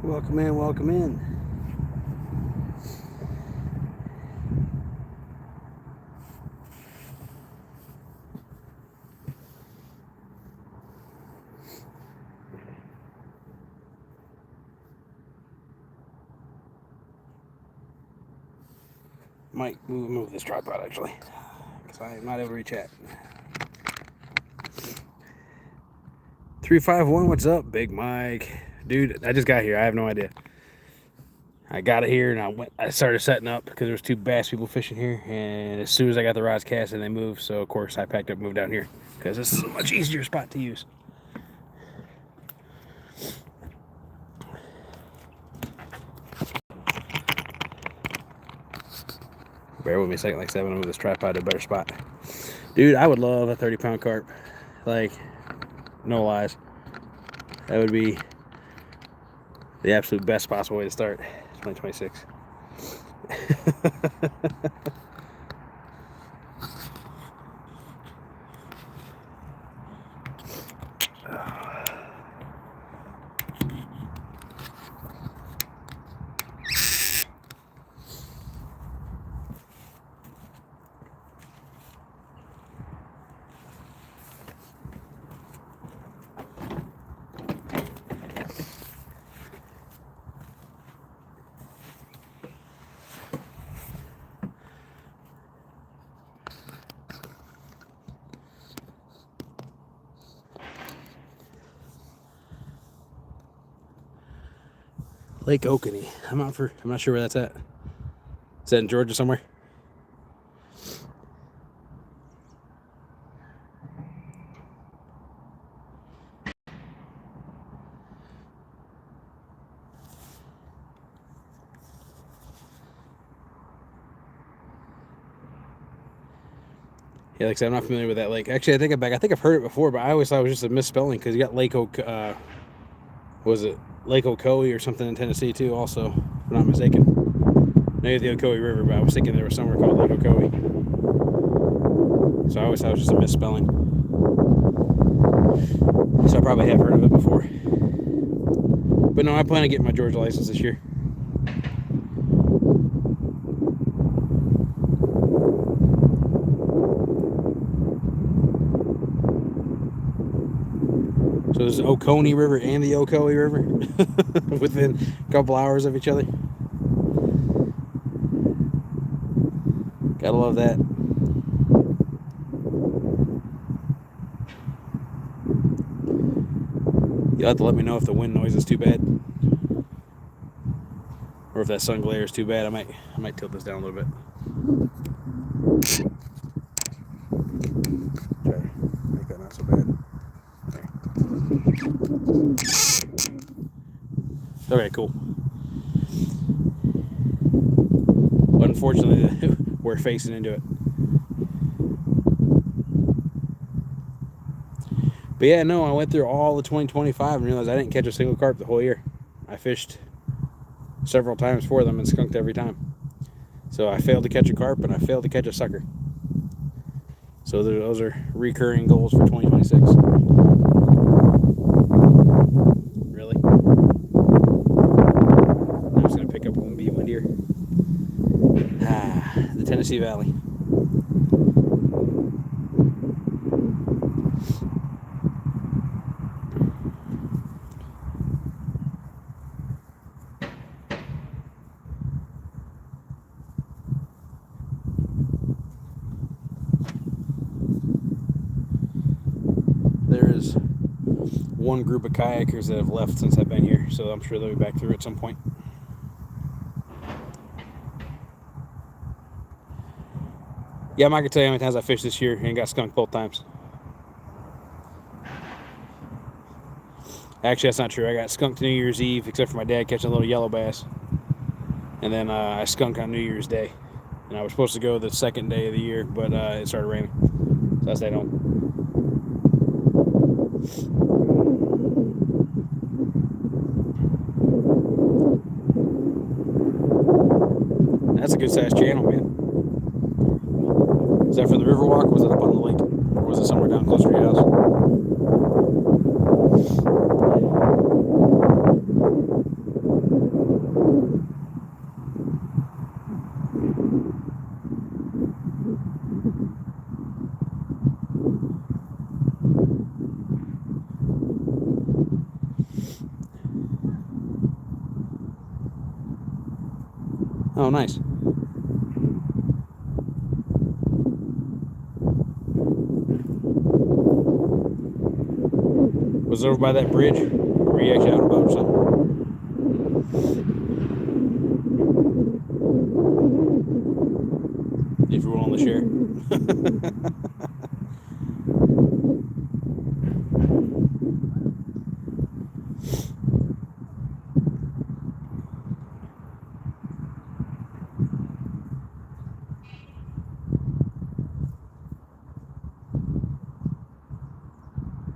Welcome in, welcome in. Might move this tripod actually, because I am not able to reach it. 351, what's up, Big Mike? Dude, I just got here. I have no idea. I got it here and I started setting up because there was two bass people fishing here, and as soon as I got the rods cast and they moved, so of course I packed up and moved down here because this is a much easier spot to use. Bear with me a second, like I said, I'm gonna move this tripod to a better spot. Dude, I would love a 30-pound carp. Like, no lies. That would be the absolute best possible way to start 2026. Lake Oconee. I'm not sure where that's at. Is that in Georgia somewhere? Yeah, like I said, I'm not familiar with that lake. Actually, I think I've heard it before, but I always thought it was just a misspelling because you got Lake was it Lake Ocoee or something in Tennessee too, also, if I'm not mistaken. Maybe the Ocoee River, but I was thinking there was somewhere called Lake Ocoee. So I always thought it was just a misspelling. So I probably have heard of it before. But no, I plan on getting my Georgia license this year. So there's the Oconee River and the Ocoee River within a couple hours of each other. Gotta love that. You'll have to let me know if the wind noise is too bad, or if that sun glare is too bad. I might tilt this down a little bit. Try to make that not so bad. Okay, cool. But unfortunately, we're facing into it. But yeah, no, I went through all of 2025 and realized I didn't catch a single carp the whole year. I fished several times for them and skunked every time. So I failed to catch a carp and I failed to catch a sucker. So those are recurring goals for 2026. Really? I'm just going to pick up one be windier. The Tennessee Valley. There's one group of kayakers that have left since I've been here, so I'm sure they'll be back through at some point. Yeah, I'm not gonna tell you how many times I fished this year and got skunked both times. Actually, that's not true. I got skunked New Year's Eve, except for my dad catching a little yellow bass. And then I skunked on New Year's Day. And I was supposed to go the second day of the year, but it started raining. So I stayed home. That's a good sized channel, man. Is that from the Riverwalk, or was it up on the lake? Or was it somewhere down closer to your house? Oh, nice. Was it over by that bridge? Or were you actually out on a boat or something? If you're willing to share.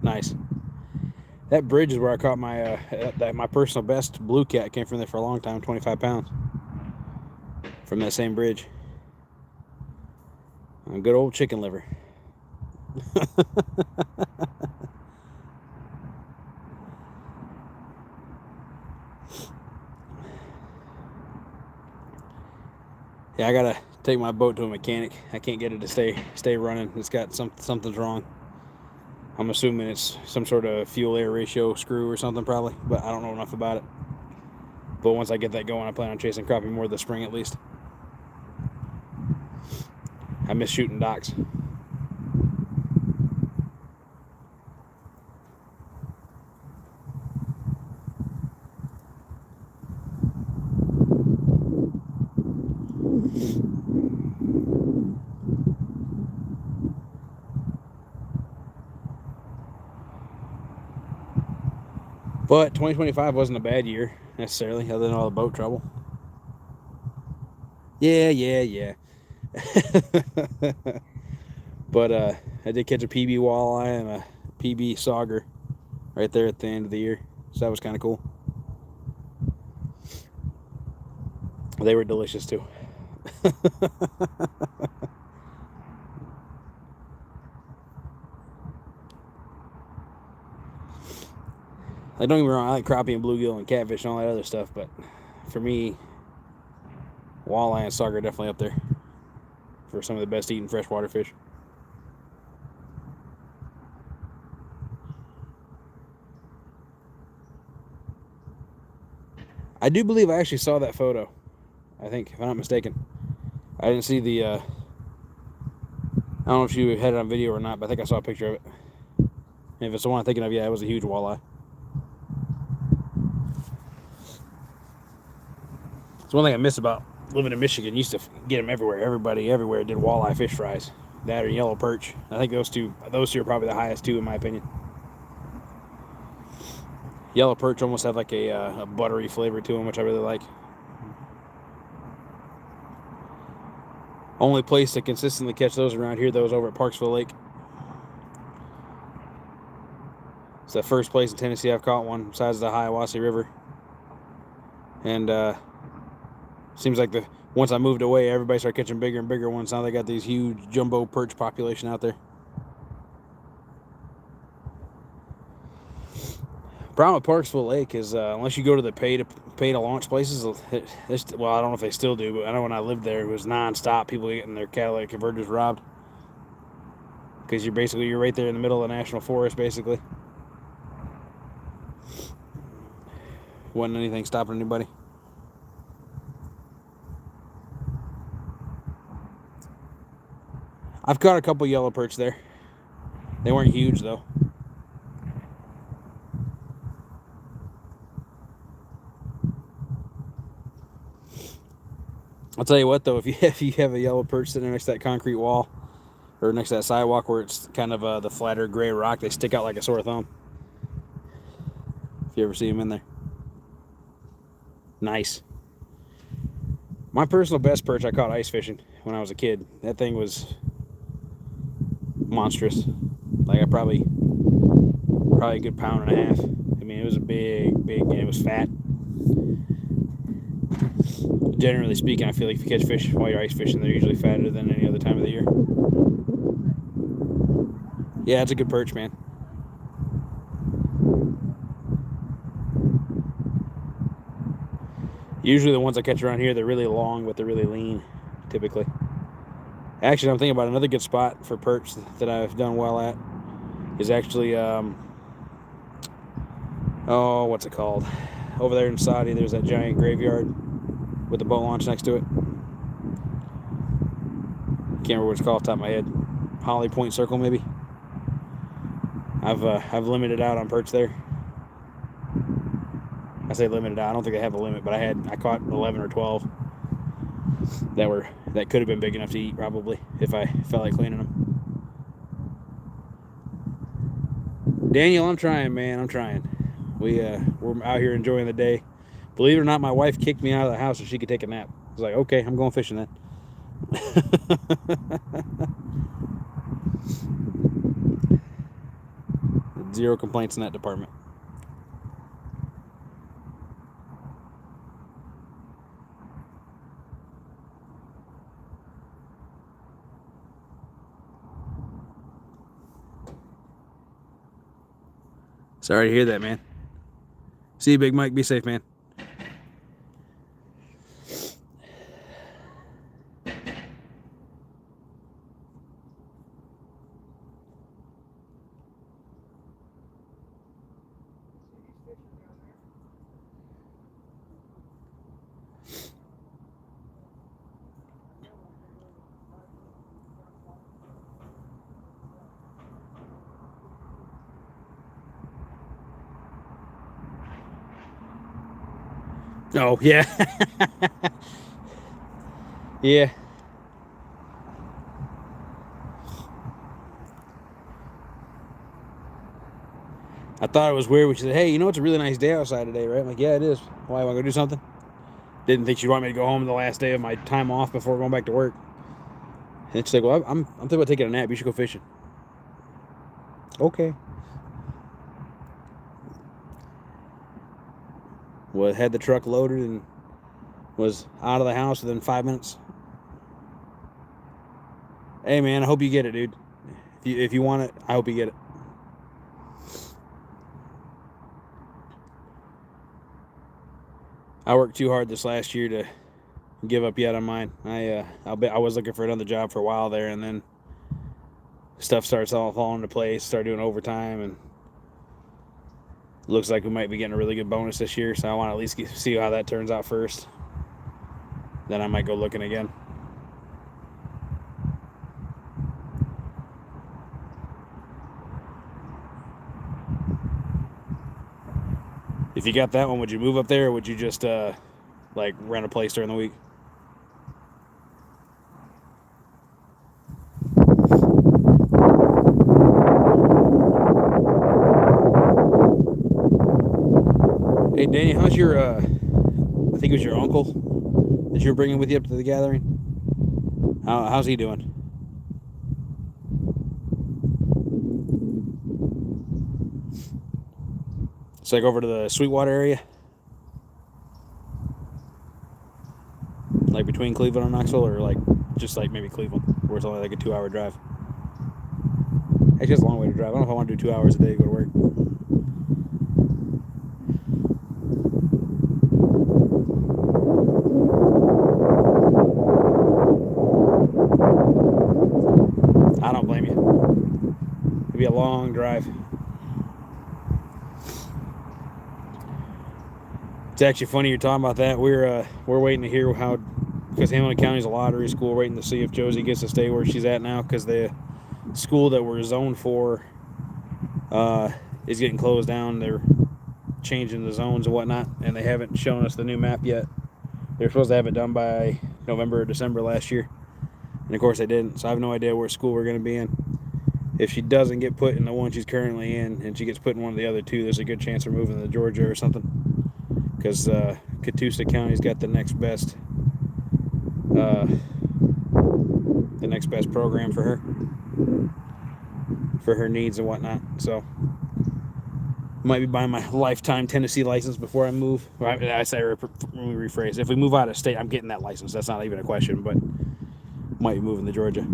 Nice. That bridge is where I caught my my personal best blue cat. Came from there for a long time, 25 pounds. From that same bridge. Good old chicken liver. Yeah, I gotta take my boat to a mechanic. I can't get it to stay running. It's got something's wrong. I'm assuming it's some sort of fuel air ratio screw or something probably, but I don't know enough about it. But once I get that going, I plan on chasing crappie more this spring at least. I miss shooting docks. But 2025 wasn't a bad year necessarily, other than all the boat trouble. Yeah. But I did catch a PB walleye and a PB sauger right there at the end of the year, so that was kind of cool. They were delicious too. Like, don't get me wrong, I like crappie and bluegill and catfish and all that other stuff, but for me, walleye and sauger are definitely up there for some of the best eating freshwater fish. I do believe I actually saw that photo. I think, if I'm not mistaken. I didn't see the, I don't know if you had it on video or not, but I think I saw a picture of it. And if it's the one I'm thinking of, yeah, it was a huge walleye. It's one thing I miss about living in Michigan. Used to get them everywhere. Everybody everywhere did walleye fish fries. That or yellow perch. I think those two are probably the highest two in my opinion. Yellow perch almost have like a buttery flavor to them, which I really like. Only place to consistently catch those around here, though, is over at Parksville Lake. It's the first place in Tennessee I've caught one, besides the Hiawassee River. And seems like once I moved away, everybody started catching bigger and bigger ones. Now they got these huge jumbo perch population out there. Problem with Parksville Lake is unless you go to the pay to launch places, well, I don't know if they still do, but I know when I lived there, it was nonstop. People getting their catalytic converters robbed because you're right there in the middle of the national forest, basically. Wasn't anything stopping anybody. I've caught a couple yellow perch there. They weren't huge though. I'll tell you what though, if you have a yellow perch sitting next to that concrete wall or next to that sidewalk where it's kind of the flatter gray rock, they stick out like a sore thumb. If you ever see them in there. Nice. My personal best perch I caught ice fishing when I was a kid. That thing was monstrous. Like probably a good pound and a half. I mean, it was a big, and it was fat. Generally speaking, I feel like if you catch fish while you're ice fishing, they're usually fatter than any other time of the year. Yeah, it's a good perch, man. Usually the ones I catch around here, they're really long, but they're really lean, typically. Actually, I'm thinking about another good spot for perch that I've done well at is actually, what's it called? Over there in Saudi, there's that giant graveyard with the boat launch next to it. Can't remember what it's called off the top of my head. Holly Point Circle, maybe. I've limited out on perch there. I say limited out. I don't think they have a limit, but I caught 11 or 12 that could have been big enough to eat probably if I felt like cleaning them. Daniel, I'm trying, man. I'm trying. We're out here enjoying the day. Believe it or not, my wife kicked me out of the house so she could take a nap. I was like, okay, I'm going fishing then. Zero complaints in that department. Sorry to hear that, man. See you, Big Mike. Be safe, man. Oh, yeah. Yeah. I thought it was weird when she said, hey, you know it's a really nice day outside today, right? I'm like, yeah, it is. Why, want to go do something? Didn't think she'd want me to go home the last day of my time off before going back to work. And she's like, well, I'm thinking about taking a nap. You should go fishing. Okay. Well, had the truck loaded and was out of the house within 5 minutes. Hey, man, I hope you get it, dude. If you want it, I hope you get it. I worked too hard this last year to give up yet on mine. I was looking for another job for a while there, and then stuff starts all falling into place. Start doing overtime, and looks like we might be getting a really good bonus this year. So I want to at least see how that turns out first. Then I might go looking again. If you got that one, would you move up there, or would you just like rent a place during the week? Hey, Danny, how's your I think it was your uncle that you were bringing with you up to the gathering? How's he doing? It's like over to the Sweetwater area, like between Cleveland and Knoxville, or like just like maybe Cleveland, where it's only like a 2-hour drive. Actually, it's a long way to drive. I don't know if I want to do 2 hours a day to go to work. I don't blame you. It'd be a long drive. It's actually funny you're talking about that. We're waiting to hear how, because Hamilton County's a lottery school, we're waiting to see if Josie gets to stay where she's at now, because the school that we're zoned for is getting closed down. They're changing the zones and whatnot, and they haven't shown us the new map yet. They're supposed to have it done by November or December last year, and of course they didn't. So I have no idea what school we're going to be in. If she doesn't get put in the one she's currently in, and she gets put in one of the other two, there's a good chance we're moving to Georgia or something. Because Catoosa County's got the next best program for her needs and whatnot. So might be buying my lifetime Tennessee license before I move. Let me rephrase. If we move out of state, I'm getting that license. That's not even a question, but might be moving to Georgia.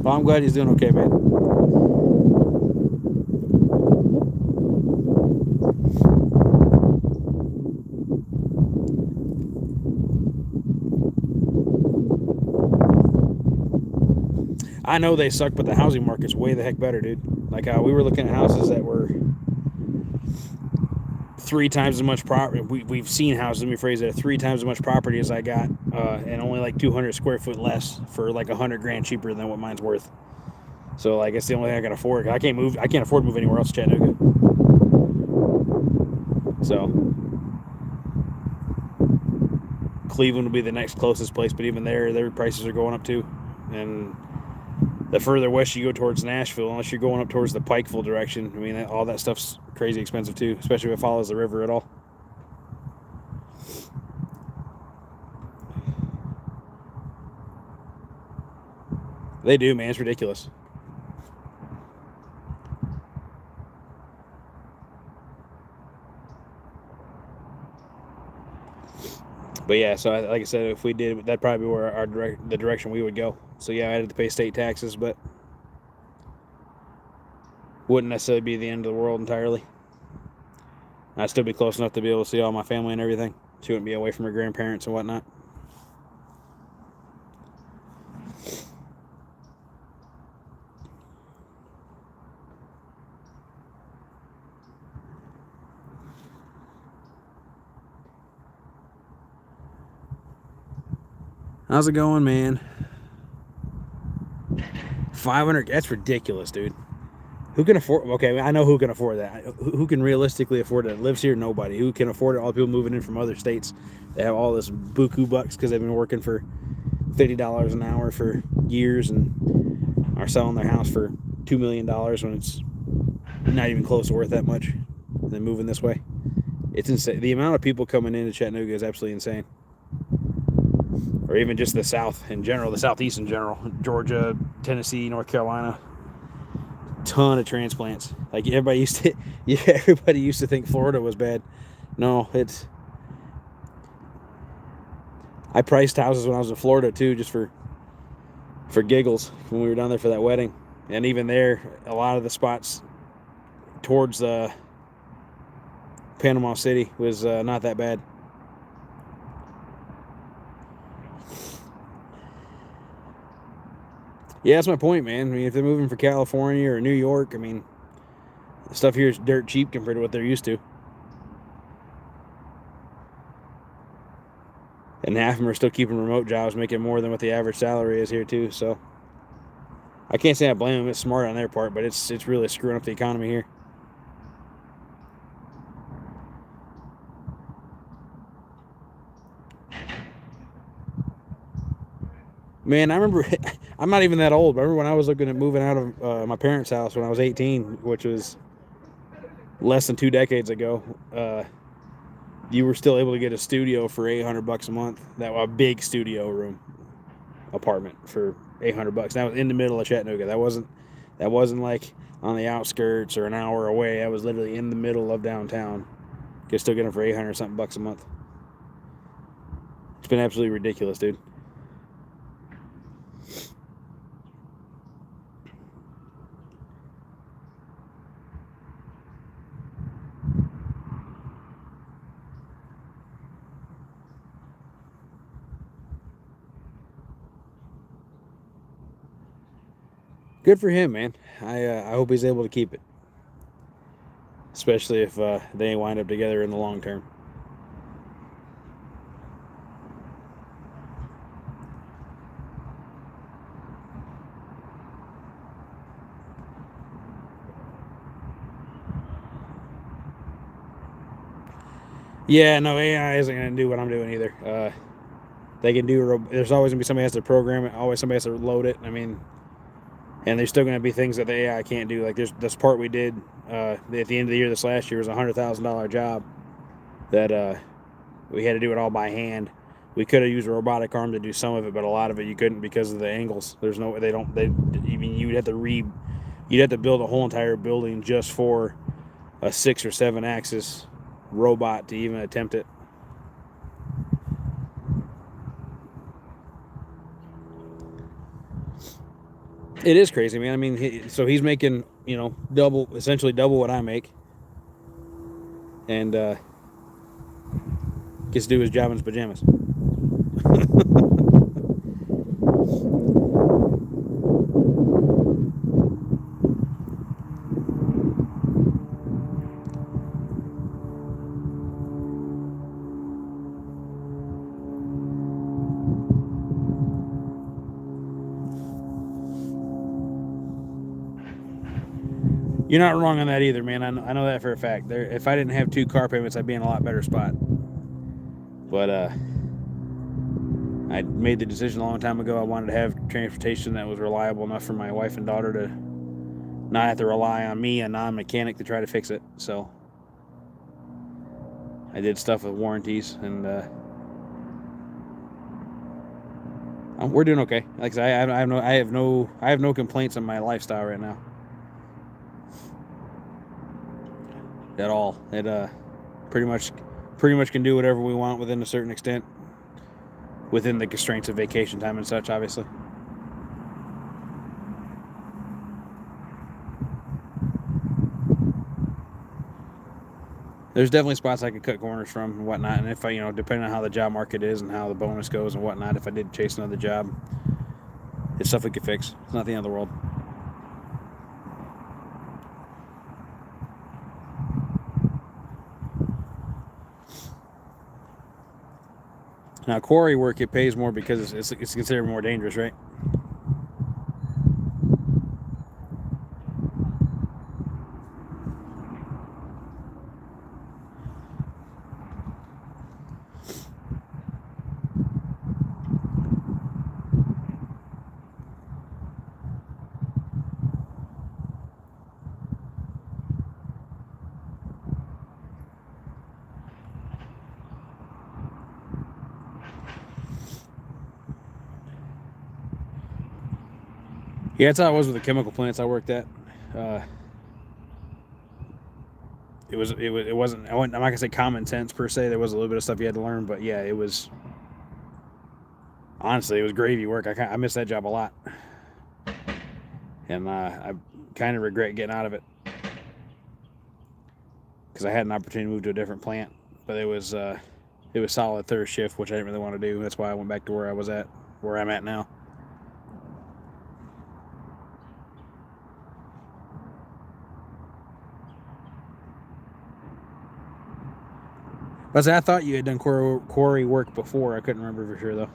Well, I'm glad he's doing okay, man. I know they suck, but the housing market's way the heck better, dude. Like we were looking at houses that were 3 times as much property. We've seen houses, let me phrase it, 3 times as much property as I got, and only like 200 square foot less for like 100 grand cheaper than what mine's worth. So like it's the only thing I can afford. I can't move. I can't afford to move anywhere else in Chattanooga. So Cleveland will be the next closest place, but even there, their prices are going up too. And the further west you go towards Nashville, unless you're going up towards the Pikeville direction, I mean, all that stuff's crazy expensive too, especially if it follows the river at all. They do, man. It's ridiculous. But yeah, so like I said, if we did, that'd probably be where the direction we would go. So yeah, I had to pay state taxes, but wouldn't necessarily be the end of the world entirely. I'd still be close enough to be able to see all my family and everything. She wouldn't be away from her grandparents and whatnot. How's it going, man? 500, that's ridiculous, dude. Who can afford, okay, I know who can afford that. Who can realistically afford it? Lives here? Nobody. Who can afford it? All the people moving in from other states. They have all this buku bucks because they've been working for $50 an hour for years and are selling their house for $2 million when it's not even close to worth that much. And then moving this way. It's insane. The amount of people coming into Chattanooga is absolutely insane. Or even just the South in general, the Southeast in general, Georgia, Tennessee, North Carolina, ton of transplants. Like everybody used to think Florida was bad. No, I priced houses when I was in Florida too, just for giggles when we were down there for that wedding. And even there, a lot of the spots towards Panama City was not that bad. Yeah, that's my point, man. I mean, if they're moving for California or New York, I mean, the stuff here is dirt cheap compared to what they're used to. And half of them are still keeping remote jobs, making more than what the average salary is here, too. So I can't say I blame them. It's smart on their part, but it's really screwing up the economy here. Man, I remember, I'm not even that old, but I remember when I was looking at moving out of my parents' house when I was 18, which was less than 2 decades ago, you were still able to get a studio for $800 a month. A big studio room apartment for $800. That was in the middle of Chattanooga. That wasn't like on the outskirts or an hour away. That was literally in the middle of downtown. You could still get them for 800 something bucks a month. It's been absolutely ridiculous, dude. Good for him, man. I hope he's able to keep it. Especially if they wind up together in the long term. Yeah, no, AI isn't going to do what I'm doing either. They can do, there's always going to be somebody has to program it, always somebody has to load it. I mean, and there's still going to be things that the AI can't do. Like this part we did at the end of the year, this last year, was a $100,000 job that we had to do it all by hand. We could have used a robotic arm to do some of it, but a lot of it you couldn't because of the angles. There's no, you'd have to build a whole entire building just for a 6 or 7 axis robot to even attempt it. It is crazy, man. I mean, so he's making, essentially double what I make, and gets to do his job in his pajamas. You're not wrong on that either, man. I know that for a fact. If I didn't have 2 car payments, I'd be in a lot better spot. But I made the decision a long time ago. I wanted to have transportation that was reliable enough for my wife and daughter to not have to rely on me, a non-mechanic, to try to fix it. So I did stuff with warranties, and we're doing okay. Like I said, I have no complaints on my lifestyle right now at all. It pretty much can do whatever we want within a certain extent, within the constraints of vacation time and such, obviously. There's definitely spots I could cut corners from and whatnot, and if I, depending on how the job market is and how the bonus goes and whatnot, if I did chase another job, it's stuff we could fix. It's not the end of the world. Now, quarry work, it pays more because it's considered more dangerous, right? Yeah, that's how it was with the chemical plants I worked at. It wasn't. I'm not gonna say common sense per se. There was a little bit of stuff you had to learn, but yeah, it was. Honestly, it was gravy work. I miss that job a lot, and I kind of regret getting out of it because I had an opportunity to move to a different plant, but it was solid third shift, which I didn't really want to do. That's why I went back to where I'm at now. But I thought you had done quarry work before. I couldn't remember for sure though.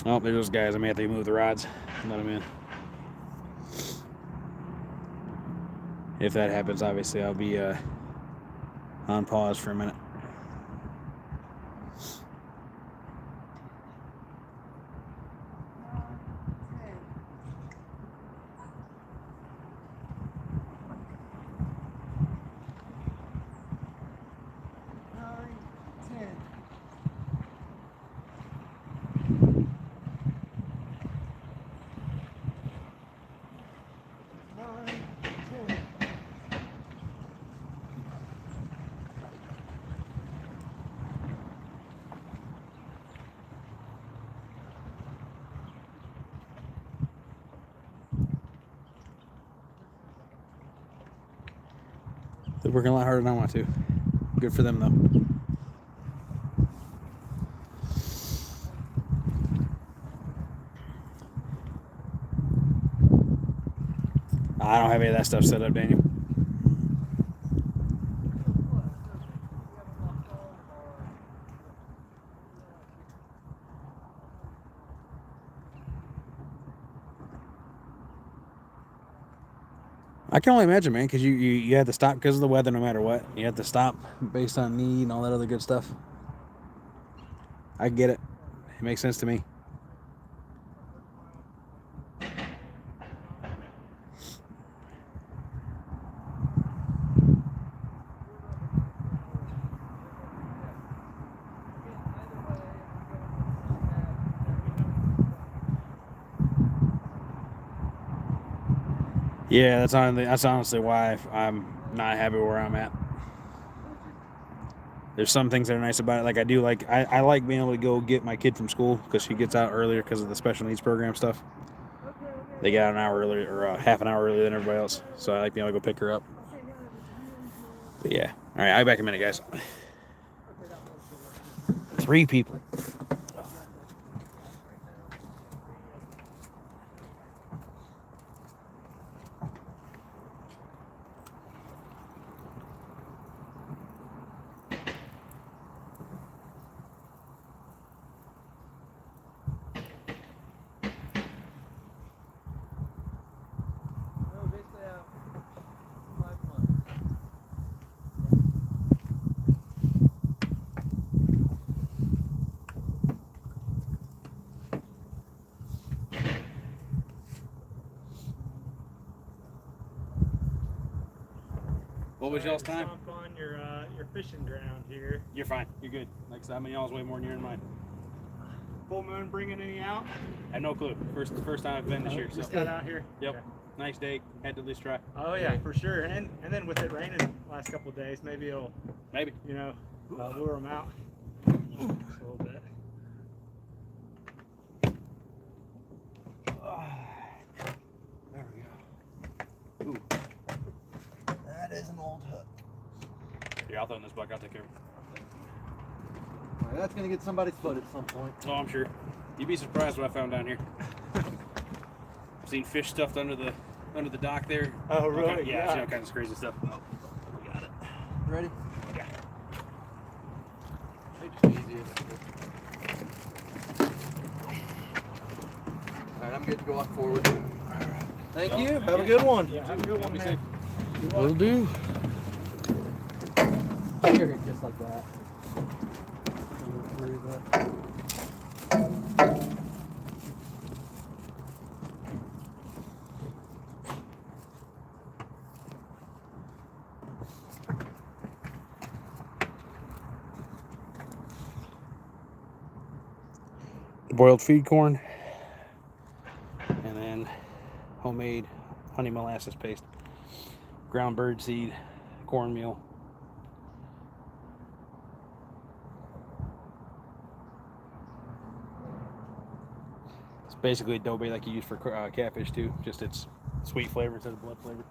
Oh, there's those guys. I may have to move the rods. Let them in. If that happens, obviously I'll be on pause for a minute. They're working a lot harder than I want to. Good for them, though. I don't have any of that stuff set up, Daniel. I can only imagine, man, because you had to stop because of the weather no matter what. You had to stop based on need and all that other good stuff. I get it. It makes sense to me. Yeah, that's honestly why I'm not happy where I'm at. There's some things that are nice about it. Like I like being able to go get my kid from school because she gets out earlier because of the special needs program stuff. They get out an hour earlier or half an hour earlier than everybody else. So I like being able to go pick her up. But yeah. All right, I'll be back in a minute, guys. 3 people. What was y'all's time? Stomp on your fishing ground here. You're fine. You're good. Like I said, I mean, y'all's way more than you're in mine. Full moon bringing any out? I have no clue. First time I've been this year. Just So. got out here. Yep. Okay. Nice day. Had to at least try. Oh yeah, for sure. And then with it raining the last couple of days, maybe it'll you know lure them out just a little bit. There we go. Ooh. That is an old hook. Yeah, I'll throw in this buck. I'll take care of it. All right, that's gonna get somebody's foot at some point. Oh, I'm sure. You'd be surprised what I found down here. I've seen fish stuffed under the dock there. Oh really? Okay, yeah, I've seen all kinds of crazy stuff. Oh, we got it. Ready? Yeah. May just be easiest. All right, I'm good to go off forward. Thank you. Have a good one. Yeah, have a good one, Be man. safe. Will do. Here, just like that. Boiled feed corn, and then homemade honey molasses paste, ground bird seed, cornmeal. It's basically a dough bait like you use for catfish too, just it's sweet flavor instead of blood flavor.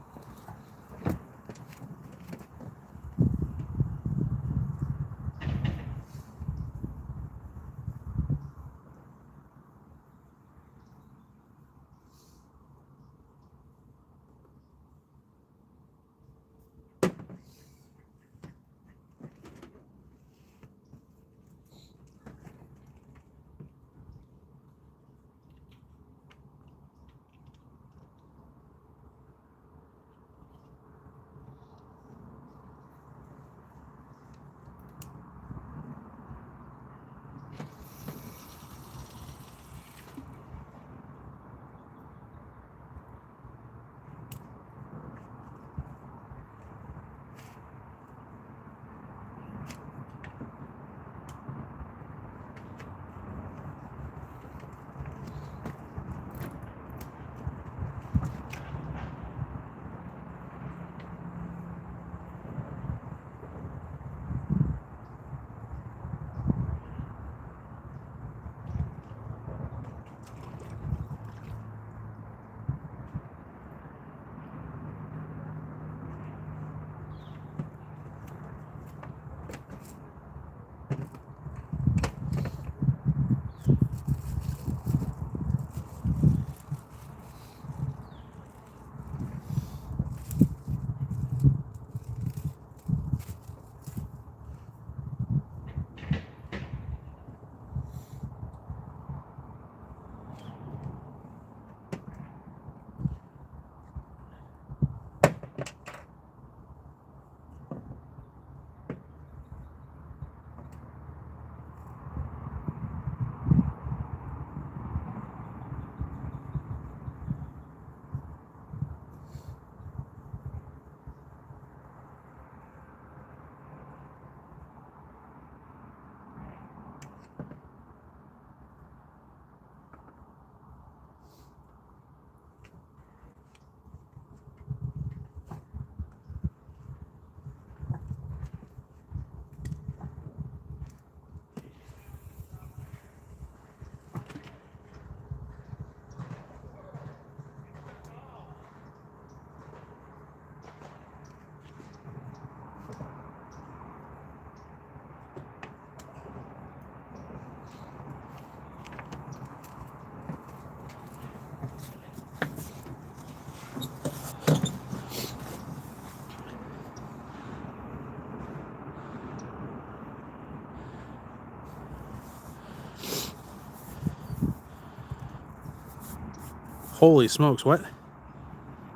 Holy smokes, what?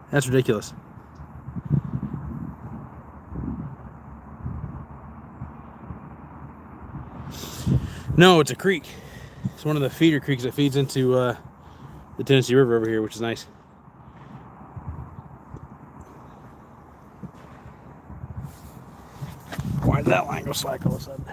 That's ridiculous. No, it's a creek. It's one of the feeder creeks that feeds into the Tennessee River over here, which is nice. Why did that line go slack all of a sudden?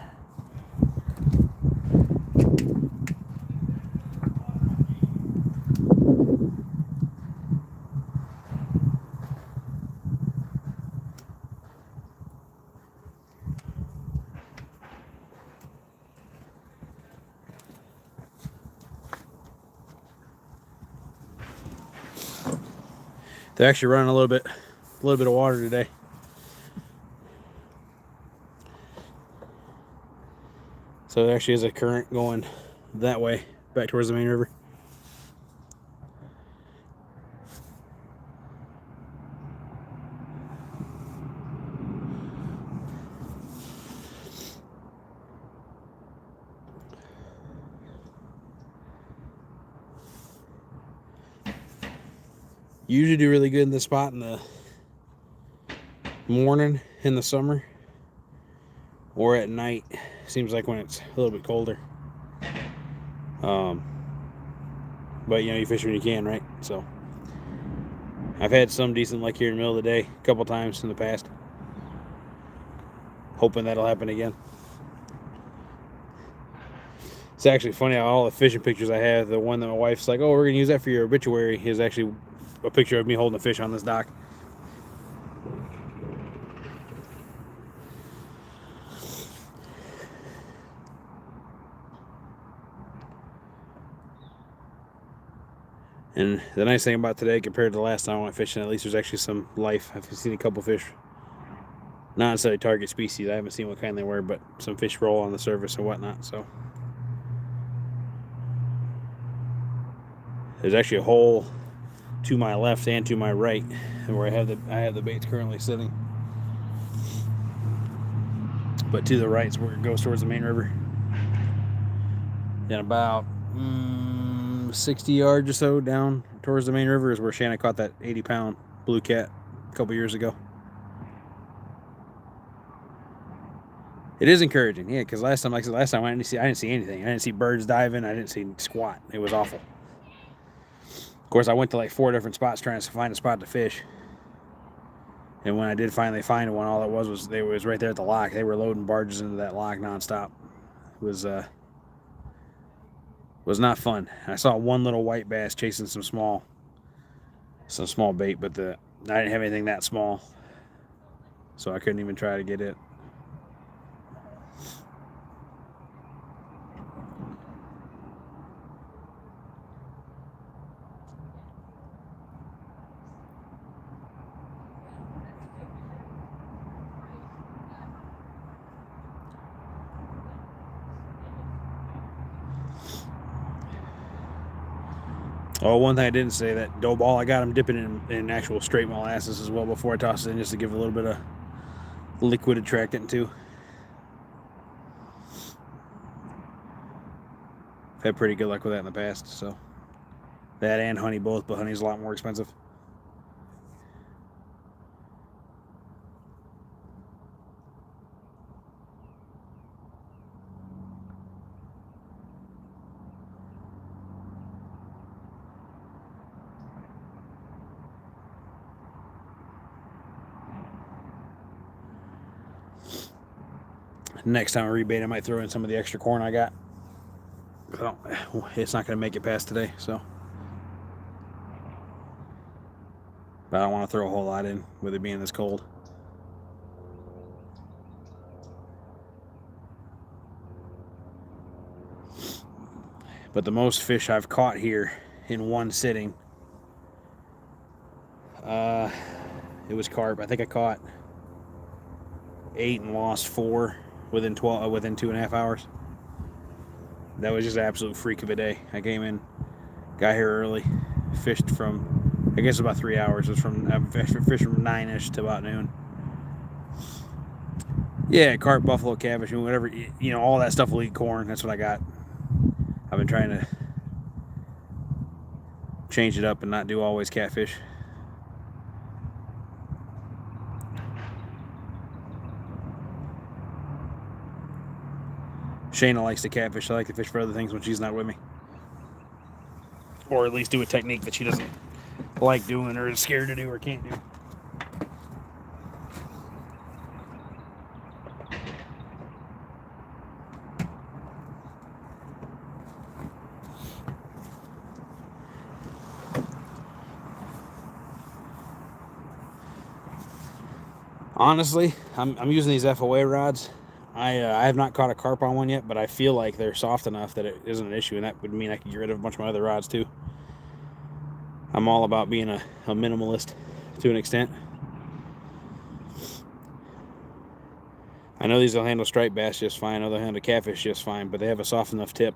They're actually running a little bit of water today. So there actually is a current going that way, back towards the main river. Usually do really good in this spot in the morning in the summer, or at night. Seems like when it's a little bit colder. But you know, you fish when you can, right? So I've had some decent luck here in the middle of the day a couple times in the past. Hoping that'll happen again. It's actually funny how all the fishing pictures I have, the one that my wife's like, oh, we're gonna use that for your obituary, is actually a picture of me holding a fish on this dock. And the nice thing about today compared to the last time I went fishing, at least there's actually some life. I've seen a couple fish, not necessarily target species. I haven't seen what kind they were, but some fish roll on the surface and whatnot. So there's actually a hole to my left and to my right where I have the baits currently sitting. But to the right is where it goes towards the main river. And about 60 yards or so down towards the main river is where Shannon caught that 80-pound blue cat a couple years ago. It is encouraging, yeah, because last time I didn't see anything. I didn't see birds diving. I didn't see squat. It was awful. Of course, I went to like 4 different spots trying to find a spot to fish. And when I did finally find one, all it was right there at the lock. They were loading barges into that lock nonstop. It was not fun. I saw one little white bass chasing some small bait, but I didn't have anything that small, so I couldn't even try to get it. Oh, one thing I didn't say, that dough ball, I got him dipping in actual straight molasses as well before I toss it in, just to give it a little bit of liquid attractant too. I've had pretty good luck with that in the past, so that and honey both, but honey's a lot more expensive. Next time I rebait, I might throw in some of the extra corn I got. It's not going to make it past today, so. But I don't want to throw a whole lot in with it being this cold. But the most fish I've caught here in one sitting, it was carp. I think I caught 8 and lost 4 within 2.5 hours. That was just an absolute freak of a day. I came in, got here early, fished from, I guess about 3 hours. It was I fished from 9ish to about noon. Yeah, carp, buffalo, catfish, whatever, you know, all that stuff will eat corn. That's what I got. I've been trying to change it up and not do always catfish. Shayna likes to catfish. I like to fish for other things when she's not with me. Or at least do a technique that she doesn't like doing or is scared to do or can't do. Honestly, I'm using these FOA rods. I have not caught a carp on one yet, but I feel like they're soft enough that it isn't an issue, and that would mean I could get rid of a bunch of my other rods too. I'm all about being a minimalist to an extent. I know these will handle striped bass just fine. I know they'll handle catfish just fine, but they have a soft enough tip.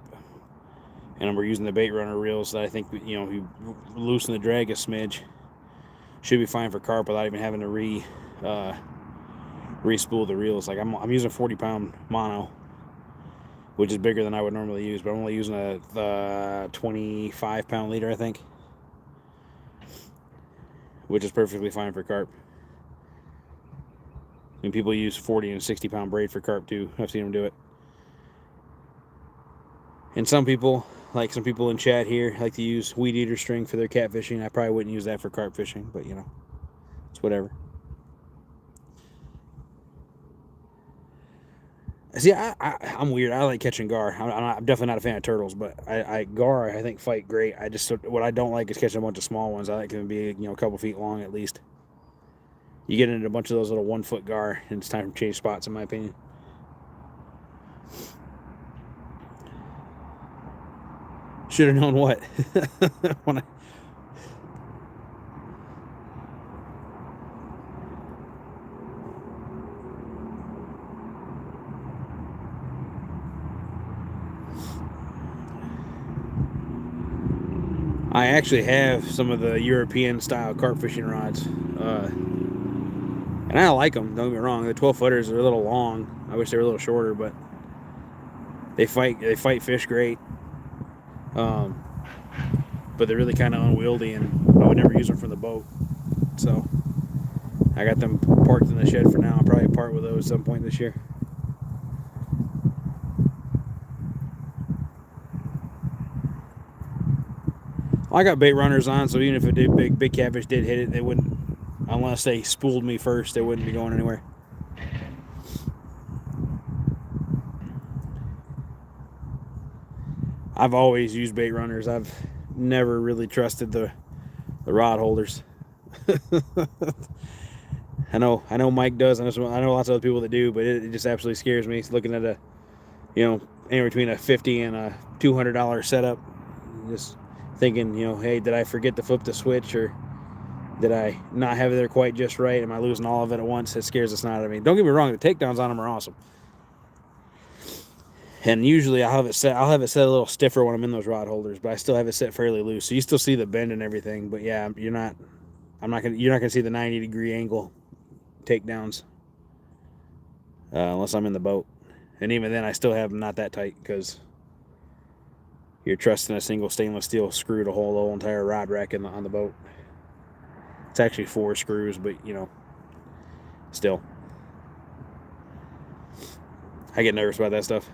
And we're using the bait runner reels that I think, you know, you loosen the drag a smidge, should be fine for carp without even having to re-spool the reels. Like I'm using a 40-pound mono, which is bigger than I would normally use, but I'm only using the 25-pound leader, I think, which is perfectly fine for carp. I mean, people use 40 and 60-pound braid for carp too. I've seen them do it. And some people, like some people in chat here, like to use weed eater string for their catfishing. I probably wouldn't use that for carp fishing, but you know, it's whatever. See, I'm weird. I like catching gar. I'm definitely not a fan of turtles, but gar I think fight great. What I don't like is catching a bunch of small ones. I like them to be, you know, a couple feet long at least. You get into a bunch of those little 1-foot gar, and it's time to change spots, in my opinion. Should have known what. When I actually have some of the European style carp fishing rods, and I like them, don't get me wrong. The 12-footers are a little long. I wish they were a little shorter, but they fight fish great. But they're really kind of unwieldy, and I would never use them from the boat. So I got them parked in the shed for now. I'll probably part with those at some point this year. I got bait runners on, so even if a big catfish did hit it, they wouldn't, unless they spooled me first, they wouldn't be going anywhere. I've always used bait runners. I've never really trusted the rod holders. I know Mike does. I know lots of other people that do, but it just absolutely scares me. Looking at anywhere between a $50 and a $200 setup, just thinking, hey, did I forget to flip the switch, or did I not have it there quite just right? Am I losing all of it at once? It scares the snot out of me. Don't get me wrong, the takedowns on them are awesome. And usually I'll have it set a little stiffer when I'm in those rod holders, but I still have it set fairly loose. So you still see the bend and everything, but yeah, you're not gonna see the 90-degree angle takedowns unless I'm in the boat. And even then I still have them not that tight, because you're trusting a single stainless steel screw to hold the whole entire rod rack on the boat. It's actually 4 screws, but still. I get nervous about that stuff.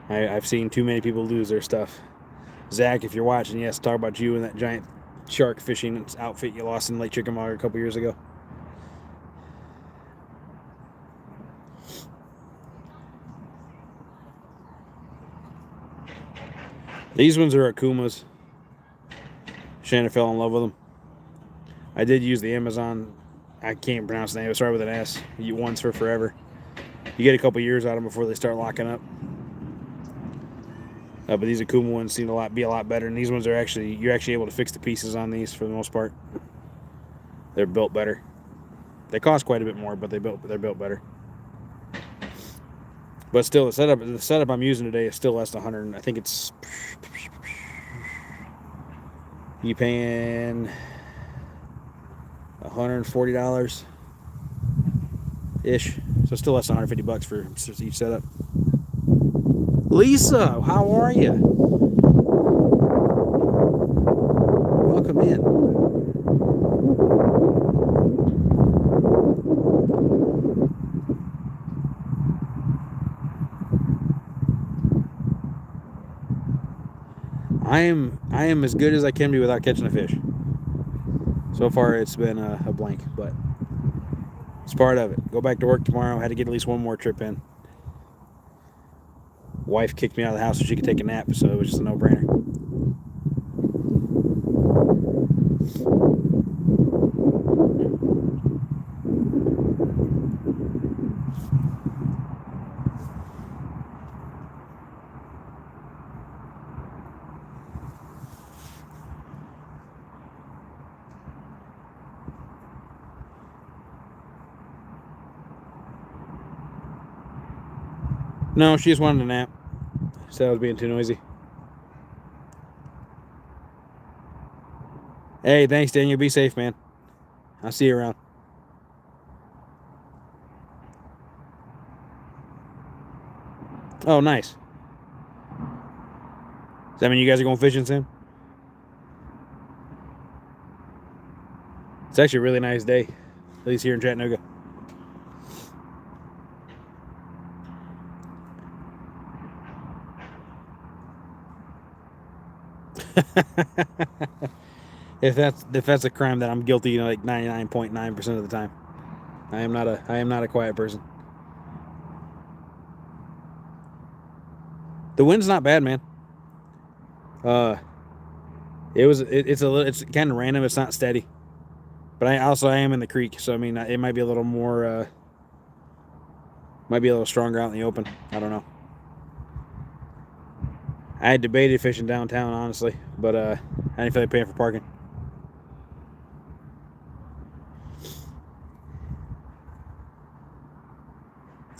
I've seen too many people lose their stuff. Zach, if you're watching, yes, talk about you and that giant shark fishing outfit you lost in Lake Chickamauga a couple years ago. These ones are Akumas. Shannon fell in love with them. I did use the Amazon, I can't pronounce the name, it started with an S. Once for forever. You get a couple years out of them before they start locking up. But these Akuma ones seem to be a lot better, and these ones are you're actually able to fix the pieces on these for the most part. They're built better. They cost quite a bit more, but they're built better. But still, the setup I'm using today is still less than 100. I think it's you paying $140 ish, so still less than $150 for each setup. Lisa, how are you? Welcome in. I am as good as I can be without catching a fish. So far, it's been a blank, but it's part of it. Go back to work tomorrow. I had to get at least one more trip in. Wife kicked me out of the house so she could take a nap, so it was just a no-brainer. No, she just wanted a nap. Said I was being too noisy. Hey, thanks, Daniel. Be safe, man. I'll see you around. Oh, nice. Does that mean you guys are going fishing soon? It's actually a really nice day, at least here in Chattanooga. if that's a crime that I'm guilty, like 99.9% of the time. I am not a quiet person. The wind's not bad, man. It's kind of random. It's not steady, but I am in the creek, so I mean it might be a little more, might be a little stronger out in the open. I don't know. I had debated fishing downtown, honestly, but I didn't feel like paying for parking.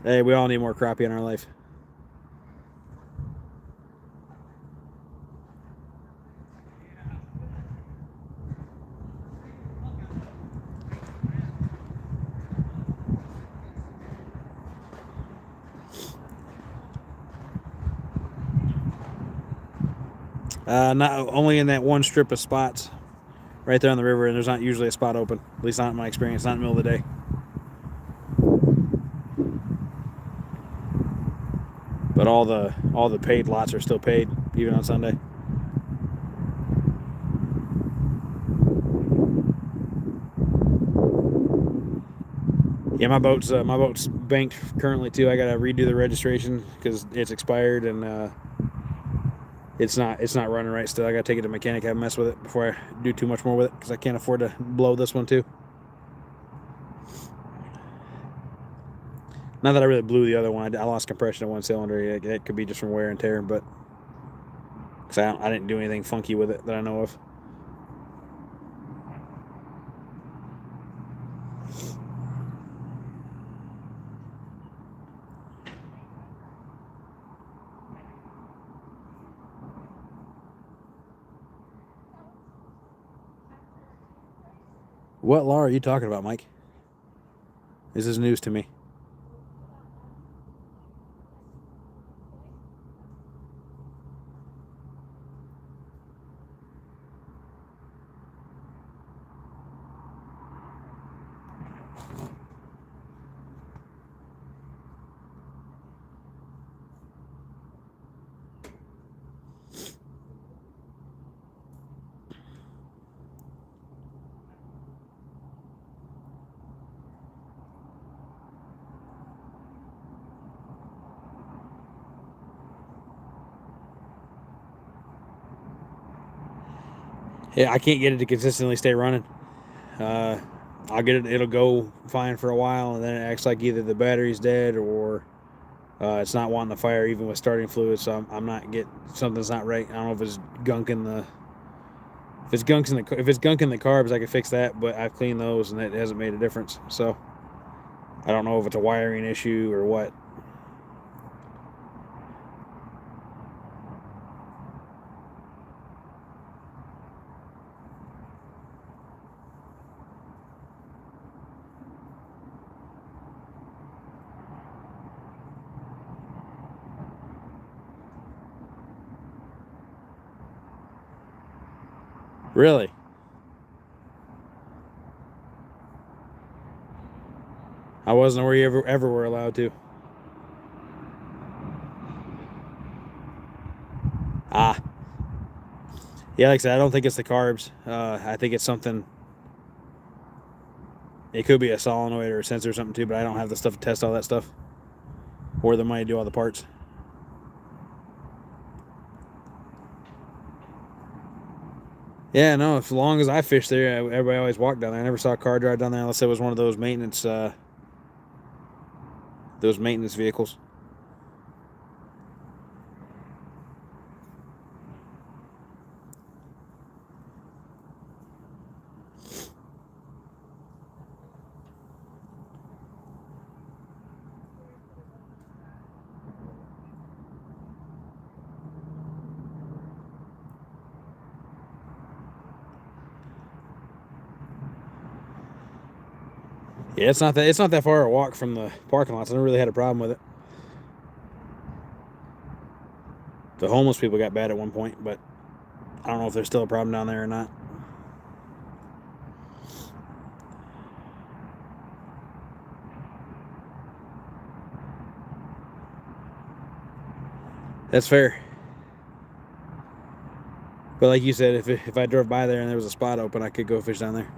Hey, we all need more crappie in our life. Not only in that one strip of spots right there on the river, and there's not usually a spot open. At least not in my experience, not in the middle of the day. But all the paid lots are still paid, even on Sunday. Yeah, my boat's banked currently too. I gotta redo the registration because it's expired and it's not running right still. I gotta take it to a mechanic, have a mess with it before I do too much more with it because I can't afford to blow this one too. Not that I really blew the other one. I lost compression in one cylinder. It could be just from wear and tear, but because I didn't do anything funky with it that I know of. What law are you talking about, Mike? This is news to me. Yeah, I can't get it to consistently stay running. I'll get it. It'll go fine for a while, and then it acts like either the battery's dead or it's not wanting to fire even with starting fluid. So I'm not getting something's not right. I don't know if it's gunk in the if it's gunk in the carbs. I can fix that, but I've cleaned those and it hasn't made a difference. So I don't know if it's a wiring issue or what. Really? I wasn't aware you ever were allowed to. Ah, yeah. Like I said, I don't think it's the carbs. I think it's something. It could be a solenoid or a sensor or something too, but I don't have the stuff to test all that stuff or the money to do all the parts. Yeah, no. As long as I fished there, everybody always walked down there. I never saw a car drive down there unless it was one of those maintenance vehicles. Yeah, it's not that far a walk from the parking lots. I never really had a problem with it. The homeless people got bad at one point, but I don't know if there's still a problem down there or not. That's fair. But like you said, if I drove by there and there was a spot open, I could go fish down there.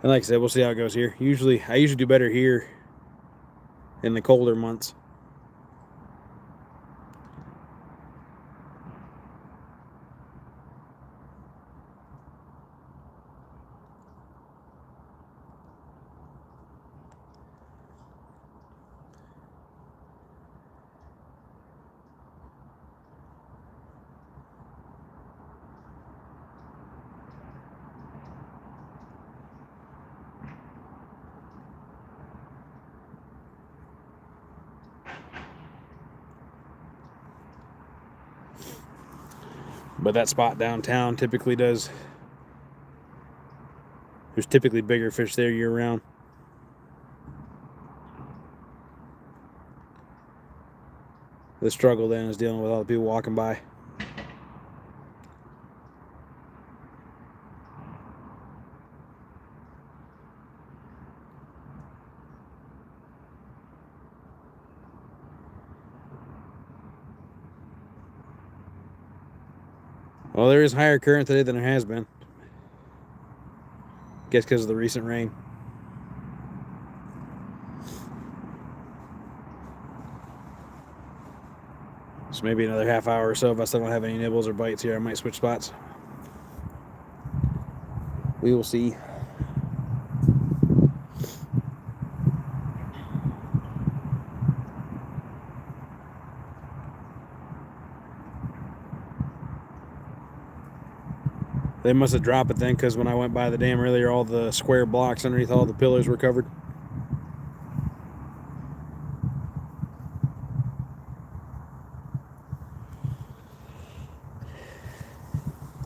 And like I said, we'll see how it goes here. I usually do better here in the colder months. But that spot downtown typically there's typically bigger fish there year round. The struggle then is dealing with all the people walking by. Well, there is higher current today than there has been. Guess because of the recent rain. So maybe another half hour or so, if I still don't have any nibbles or bites here, I might switch spots. We will see. They must have dropped it then, because when I went by the dam earlier, all the square blocks underneath all the pillars were covered.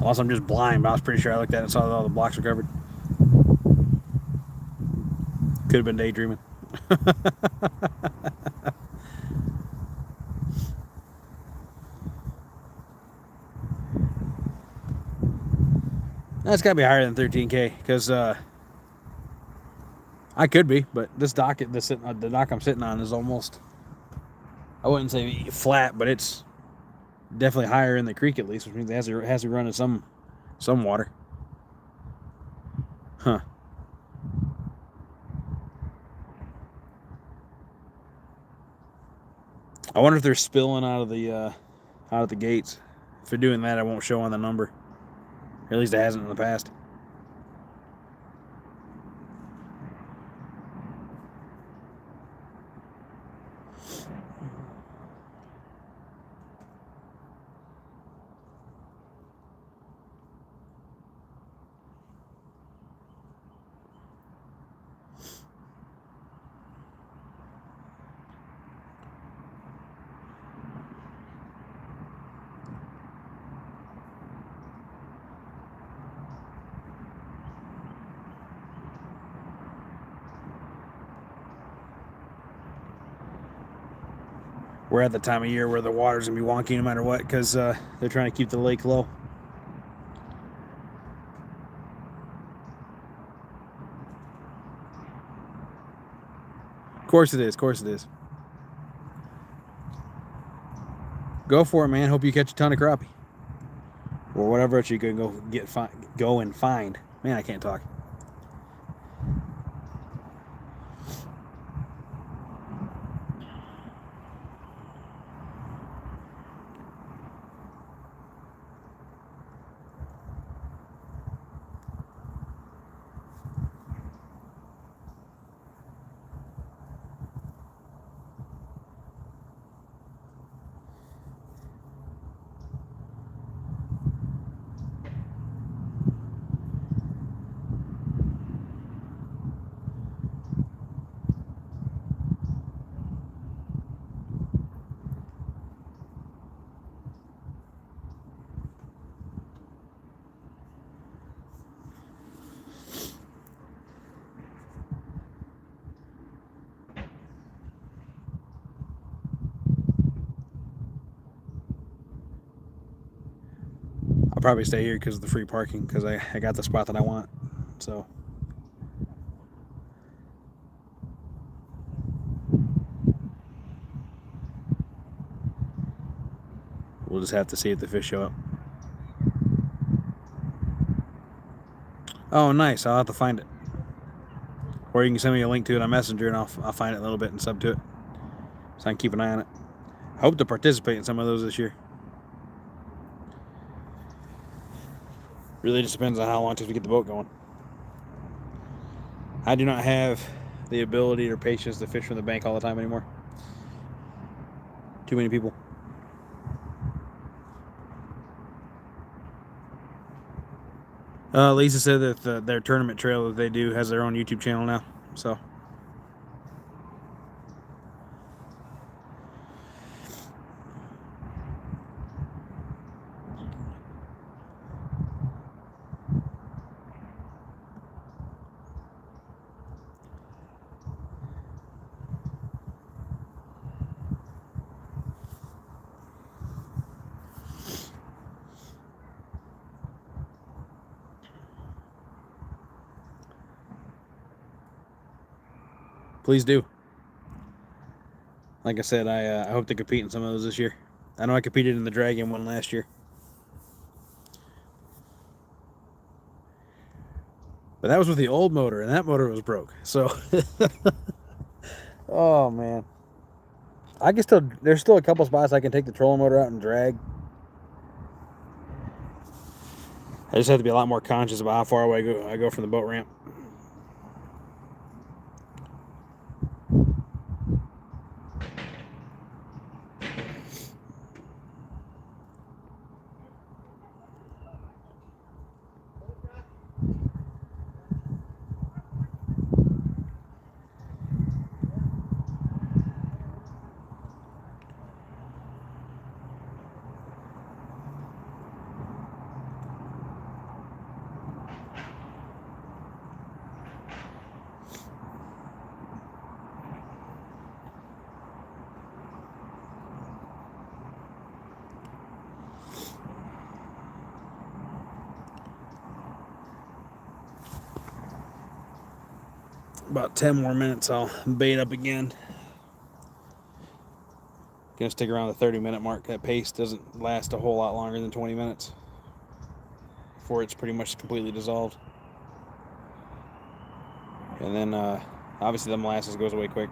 Also, I'm just blind, but I was pretty sure I looked at it and saw that all the blocks were covered. Could have been daydreaming. That's got to be higher than 13K, because I could be, but this dock, the dock I'm sitting on is almost, I wouldn't say flat, but it's definitely higher in the creek at least, which means it has to run in some water. Huh. I wonder if they're spilling out of the gates. If they're doing that, I won't show on the number. Or at least it hasn't in the past. We're at the time of year where the water's gonna be wonky no matter what, because they're trying to keep the lake low. Of course it is. Of course it is. Go for it, man. Hope you catch a ton of crappie, or whatever else you can go and find. Man, I can't talk. I'll probably stay here because of the free parking, because I got the spot that I want. So we'll just have to see if the fish show up. Oh, nice. I'll have to find it. Or you can send me a link to it on Messenger, and I'll find it a little bit and sub to it, so I can keep an eye on it. I hope to participate in some of those this year. Really just depends on how long it takes to get the boat going. I do not have the ability or patience to fish from the bank all the time anymore. Too many people. Lisa said that their tournament trail that they do has their own YouTube channel now. So please do. Like I said, I hope to compete in some of those this year. I know I competed in the Dragon one last year. But that was with the old motor, and that motor was broke. So, oh man, I can still. There's still a couple spots I can take the trolling motor out and drag. I just have to be a lot more conscious about how far away I go from the boat ramp. About 10 more minutes, I'll bait up again. Gonna stick around the 30-minute mark. That pace doesn't last a whole lot longer than 20 minutes before it's pretty much completely dissolved. And then obviously the molasses goes away quick.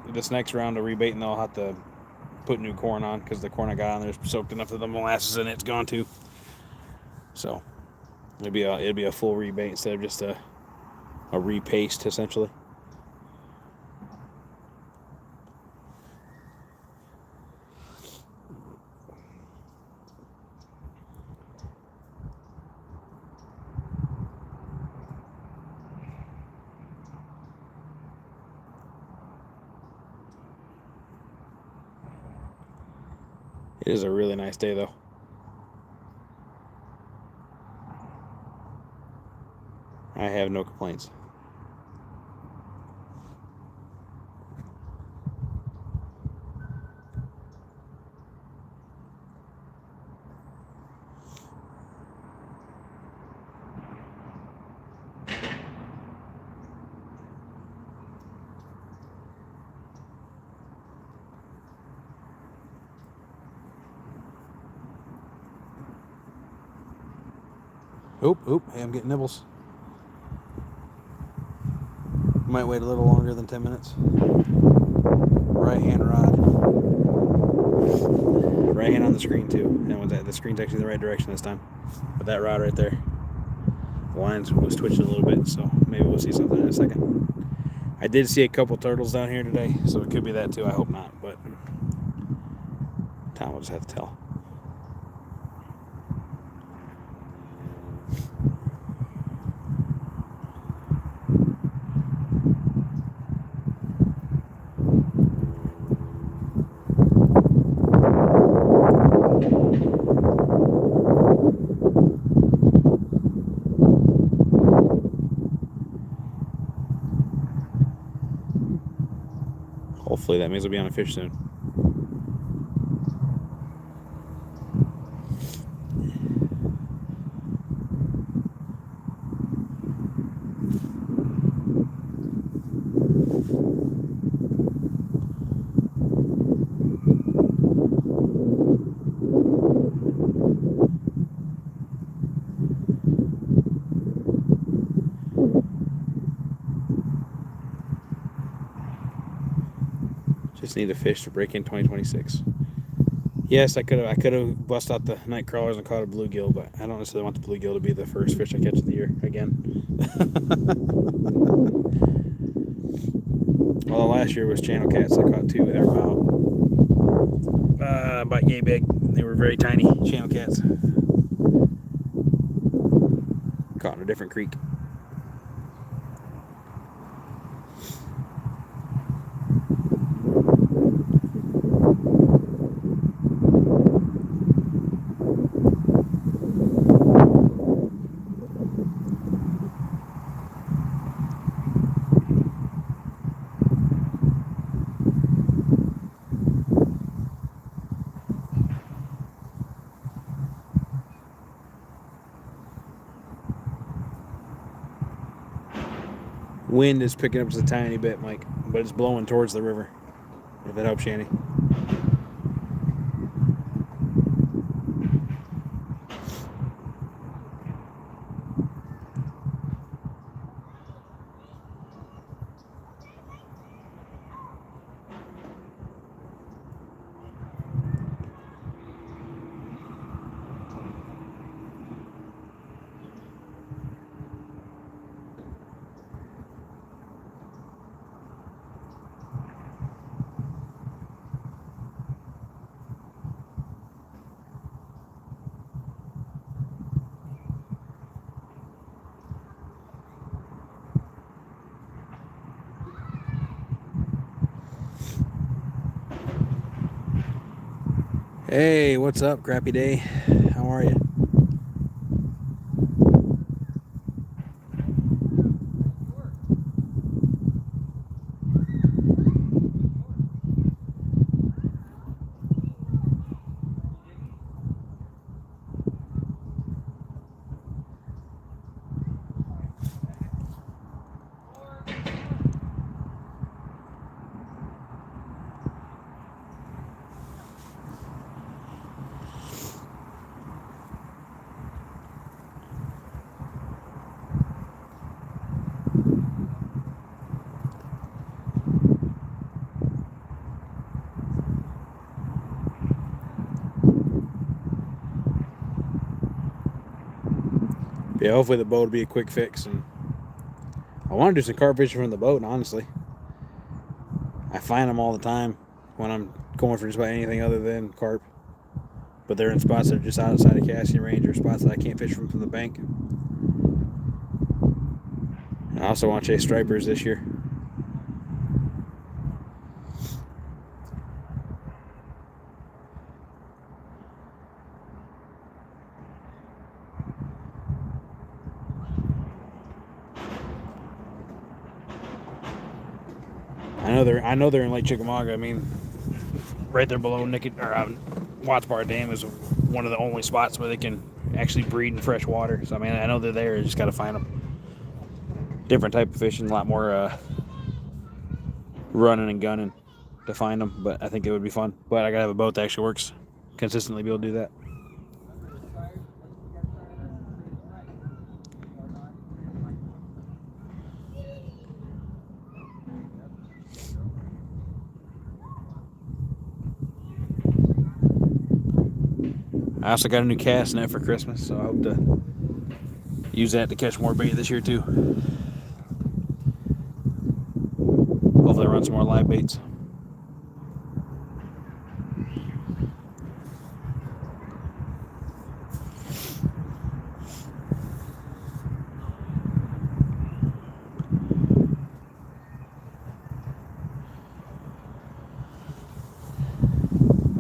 This next round of rebaiting, I'll have to put new corn on, because the corn I got on there is soaked enough that the molasses in it's gone too. So it'd be a full rebait instead of just a repaste, essentially. It is a really nice day, though. I have no complaints. Oop, hey, I'm getting nibbles. Might wait a little longer than 10 minutes. Right hand rod. Right hand on the screen too. And the screen's actually in the right direction this time. But that rod right there, the line was twitching a little bit, so maybe we'll see something in a second. I did see a couple turtles down here today, so it could be that too. I hope not, but time will just have to tell. Hopefully that means we'll be on a fish soon. Just need a fish to break in 2026. Yes, I could have bust out the night crawlers and caught a bluegill, but I don't necessarily want the bluegill to be the first fish I catch of the year again. Well, last year was channel cats. I caught 2. They were about yay big. They were very tiny channel cats. Caught in a different creek. Wind is picking up just a tiny bit, Mike, but it's blowing towards the river. If that helps you any. Hey, what's up, Crappy Day? How are you? Yeah, hopefully the boat will be a quick fix. And I want to do some carp fishing from the boat, honestly. I find them all the time when I'm going for just about anything other than carp. But they're in spots that are just outside of casting range or spots that I can't fish from the bank. And I also want to chase stripers this year. I know they're in Lake Chickamauga. I mean, right there below Watts Bar Dam is one of the only spots where they can actually breed in fresh water. So I mean, I know they're there. You just got to find them. Different type of fishing, a lot more running and gunning to find them. But I think it would be fun. But I gotta have a boat that actually works consistently. Be able to do that. I also got a new cast net for Christmas, so I hope to use that to catch more bait this year too. Hopefully run some more live baits.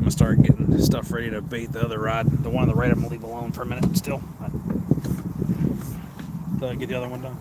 Start getting stuff ready to bait the other rod. The one on the right I'm gonna leave alone for a minute still. Until I get the other one done.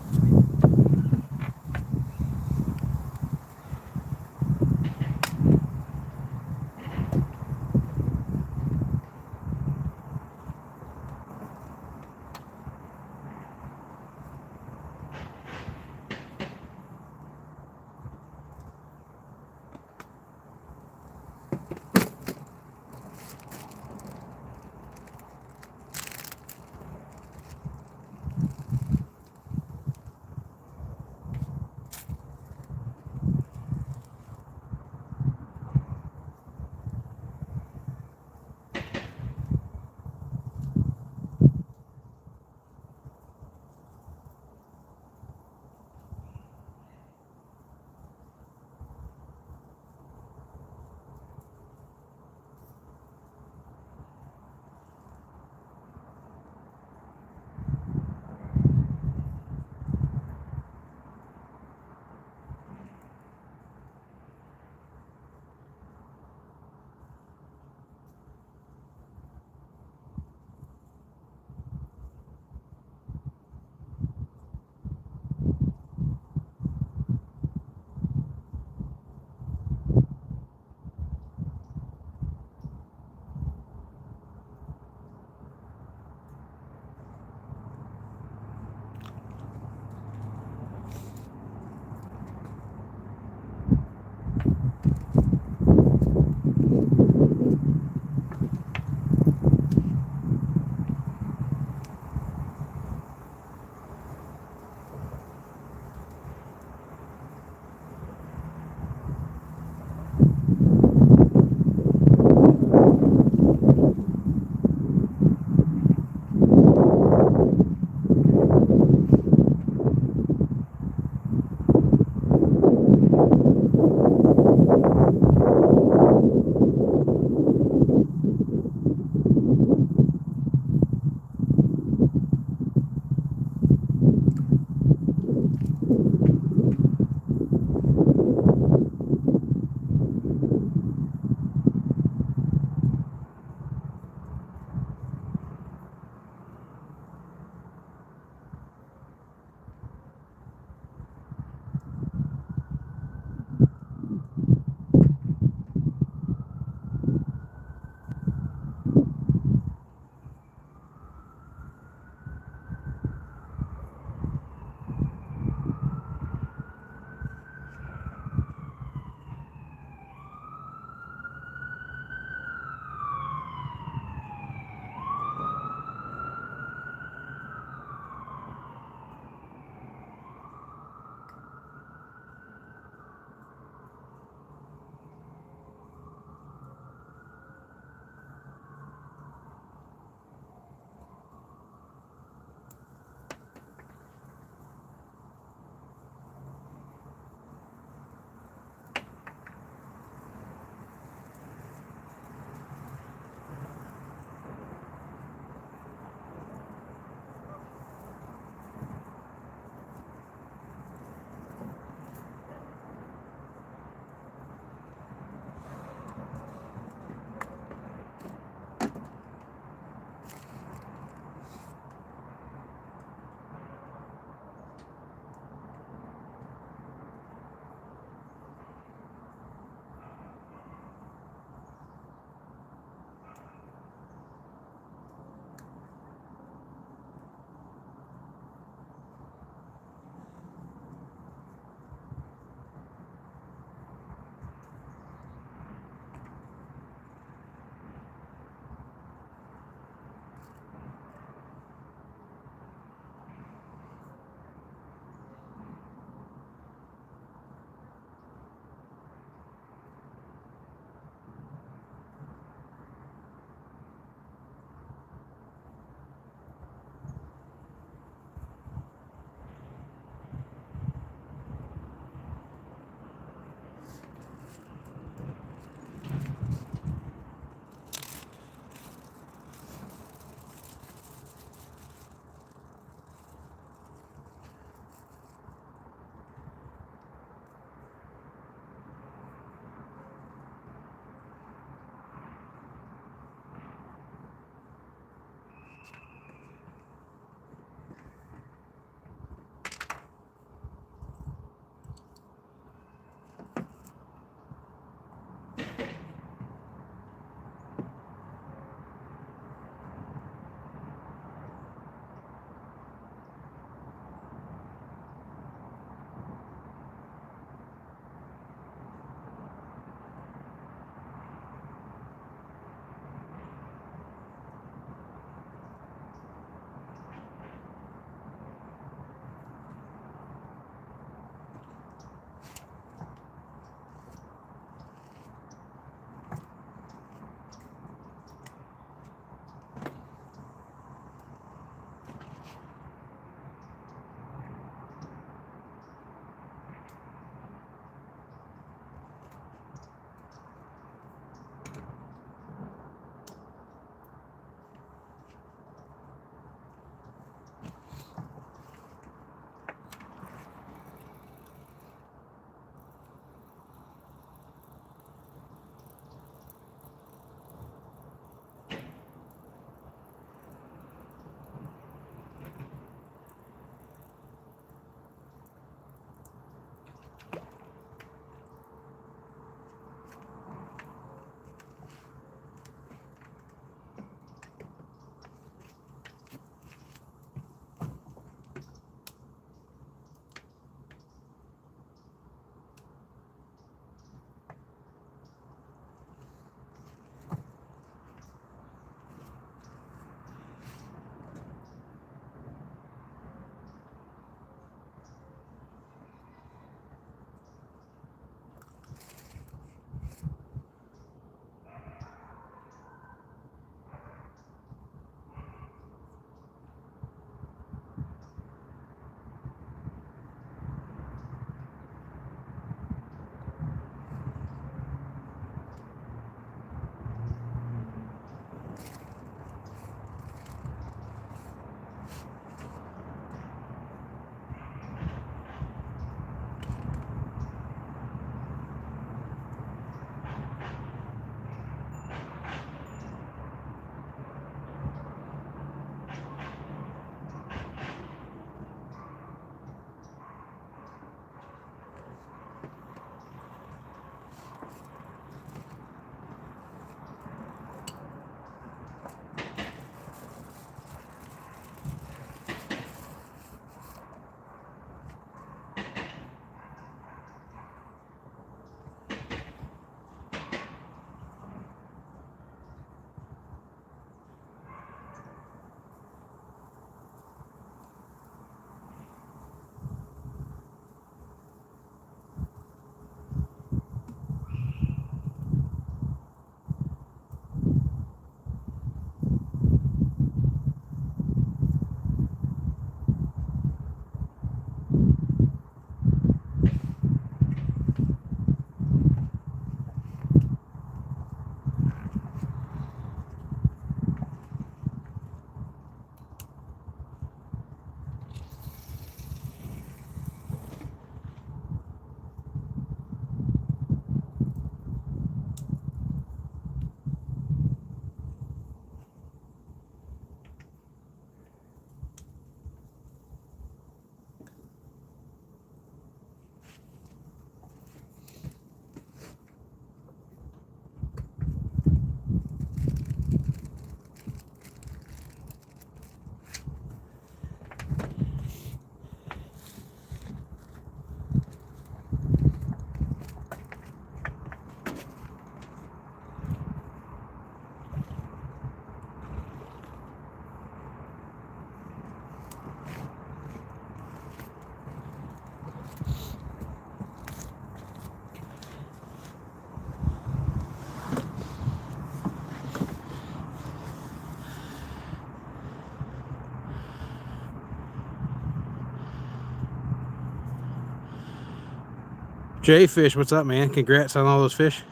Jay Fish, what's up, man? Congrats on all those fish.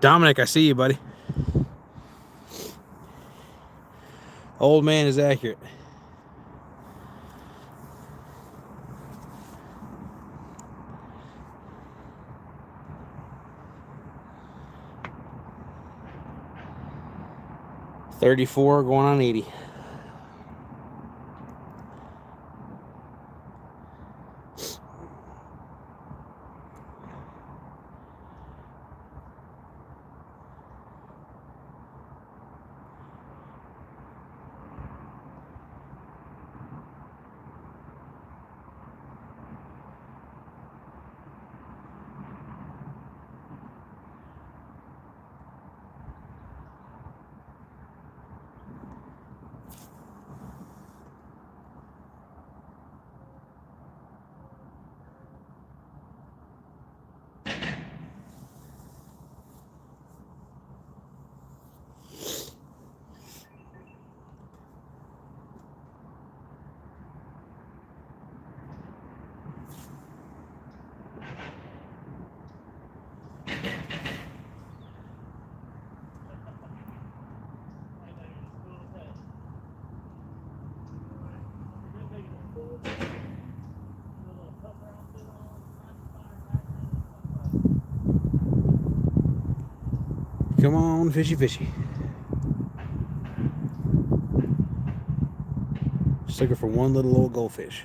Dominic, I see you, buddy. Old man is accurate. $34 going on $80. Come on, fishy, fishy. Just looking for one little old goldfish.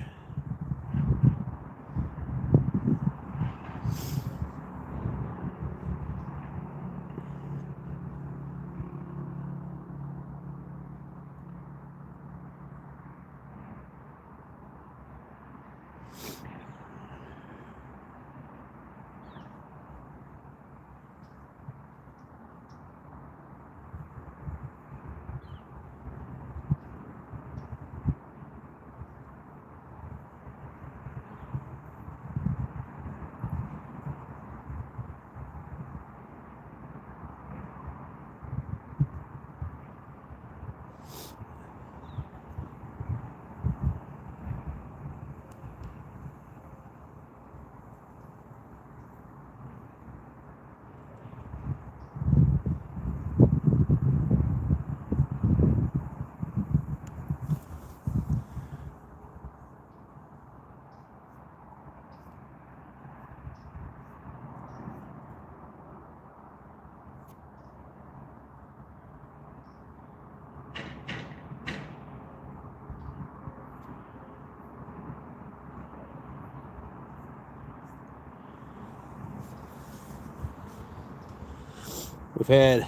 We've had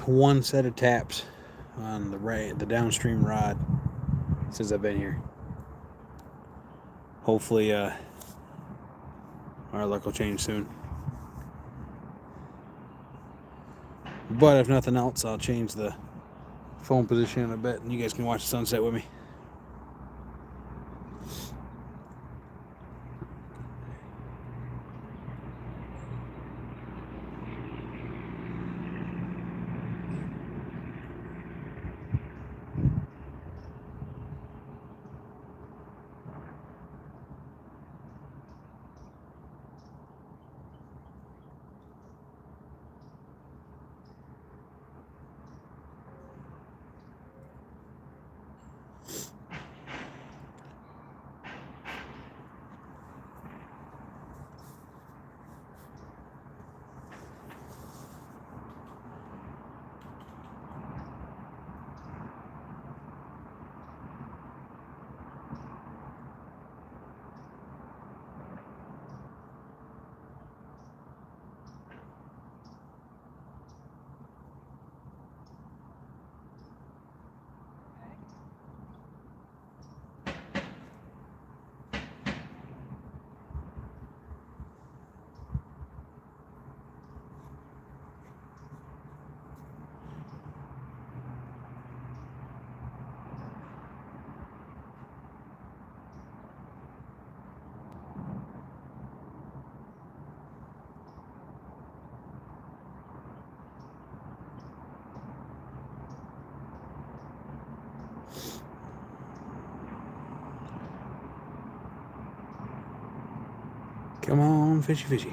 one set of taps on the downstream rod since I've been here. Hopefully our luck will change soon. But if nothing else, I'll change the phone position a bit and you guys can watch the sunset with me. Come on, fishy, fishy.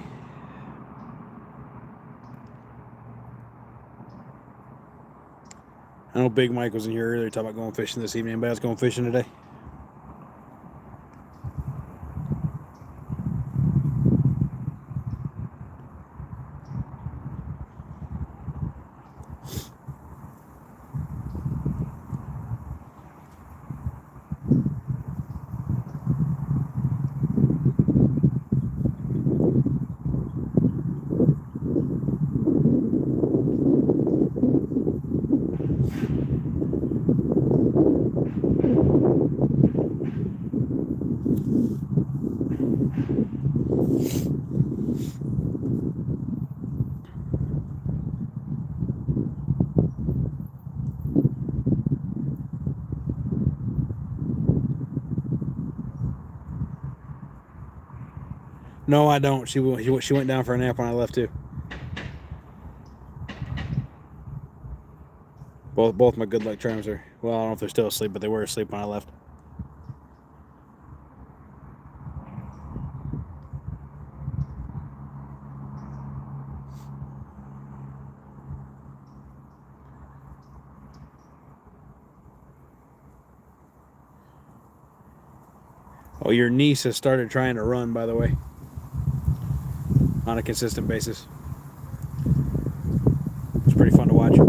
I know Big Mike was in here earlier talking about going fishing this evening. Anybody else going fishing today? No, I don't. She went down for a nap when I left too. Both my good luck charms are, well, I don't know if they're still asleep, but they were asleep when I left. Oh, your niece has started trying to run, by the way, on a consistent basis. It's pretty fun to watch. She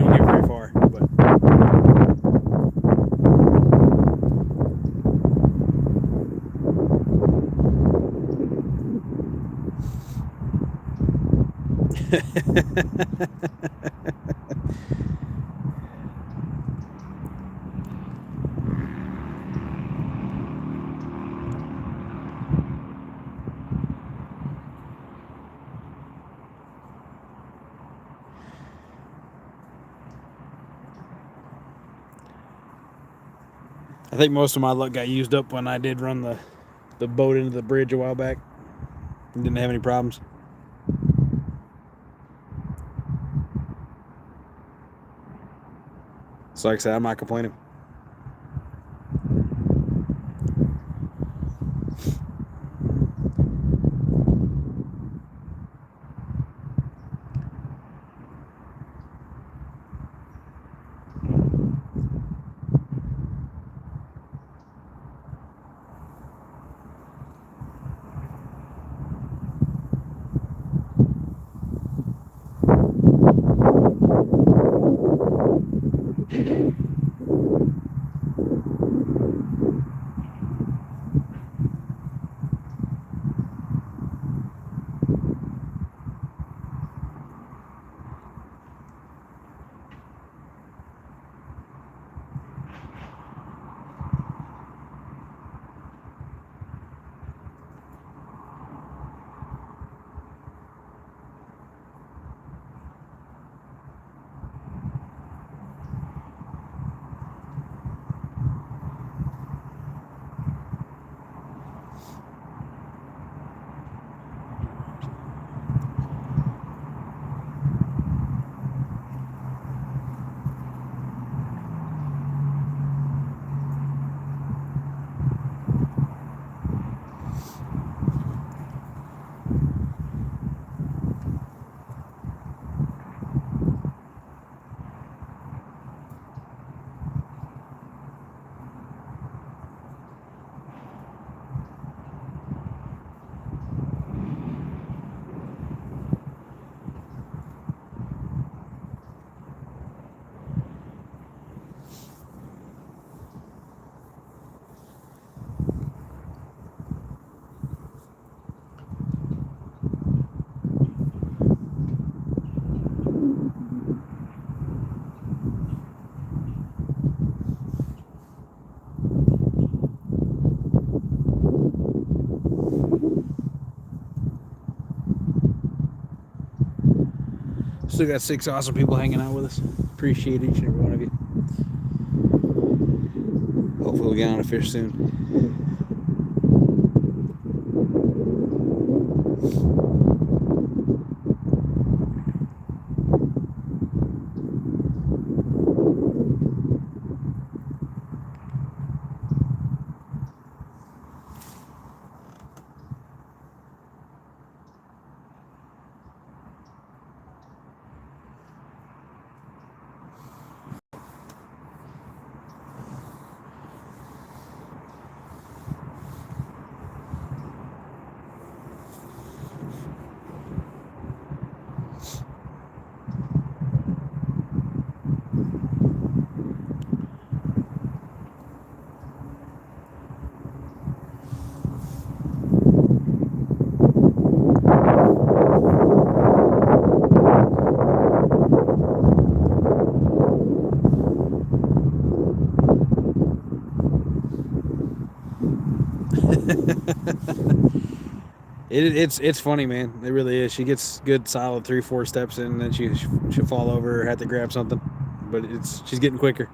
won't get very far, but I think most of my luck got used up when I did run the boat into the bridge a while back. Didn't have any problems. So like I said, I'm not complaining. Still got 6 awesome people hanging out with us. Appreciate each and every one of you. Hopefully we'll get on a fish soon. It's funny, man. It really is. She gets good, solid 3-4 steps in, and then she'll fall over or have to grab something. But she's getting quicker.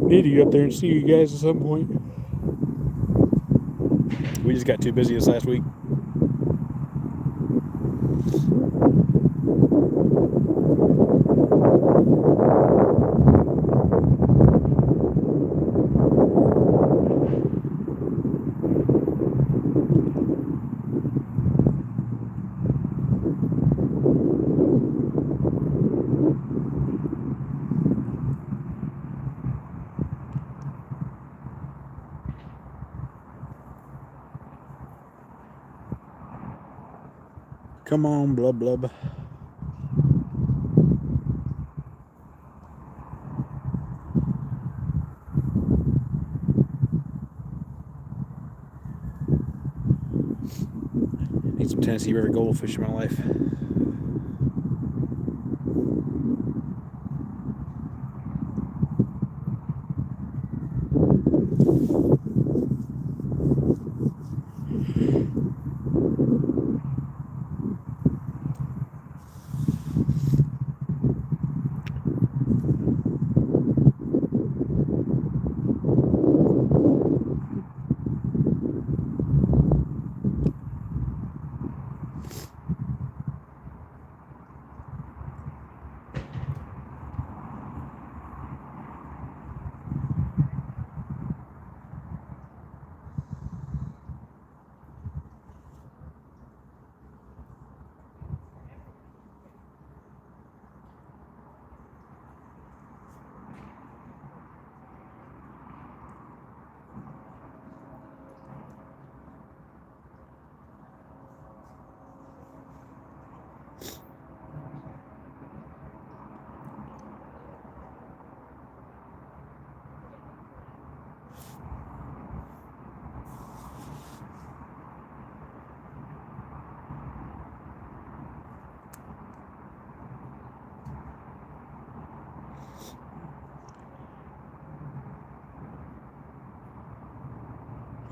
Need to get up there and see you guys at some point. We just got too busy this last week. Come on, blub blub. Need some Tennessee River goldfish in my life.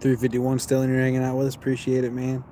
$351 still in here hanging out with us. Appreciate it, man.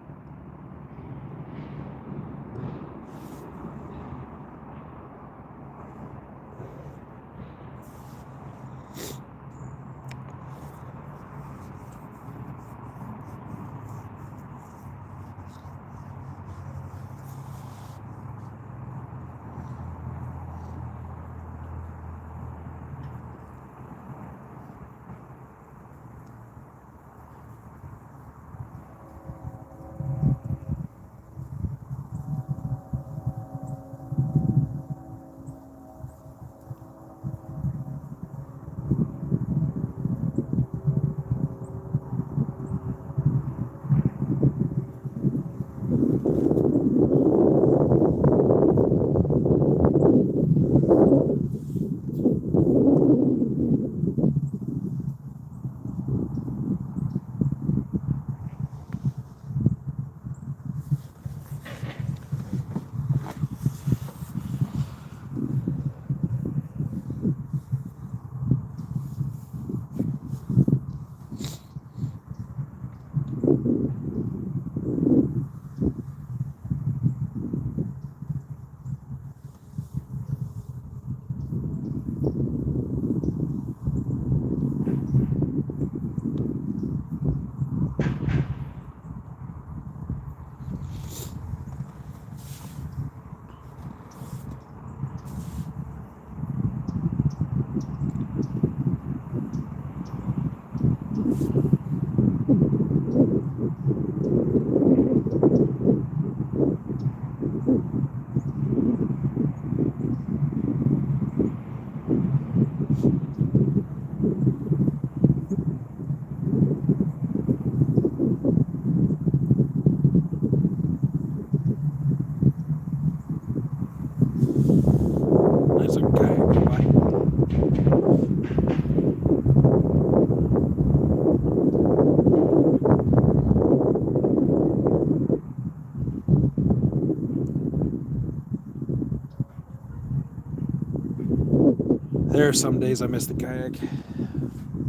There are some days I miss the kayak,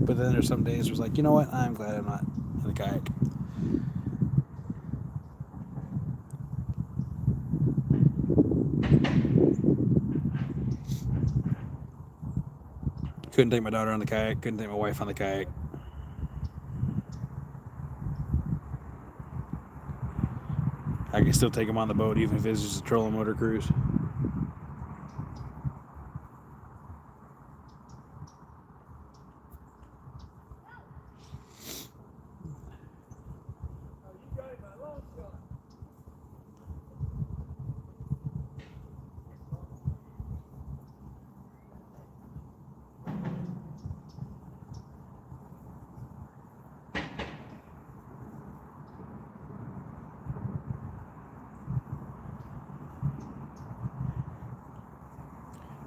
but then there's some days where it's like, you know what? I'm glad I'm not in the kayak. Couldn't take my daughter on the kayak. Couldn't take my wife on the kayak. I can still take them on the boat, even if it's just a trolling motor cruise.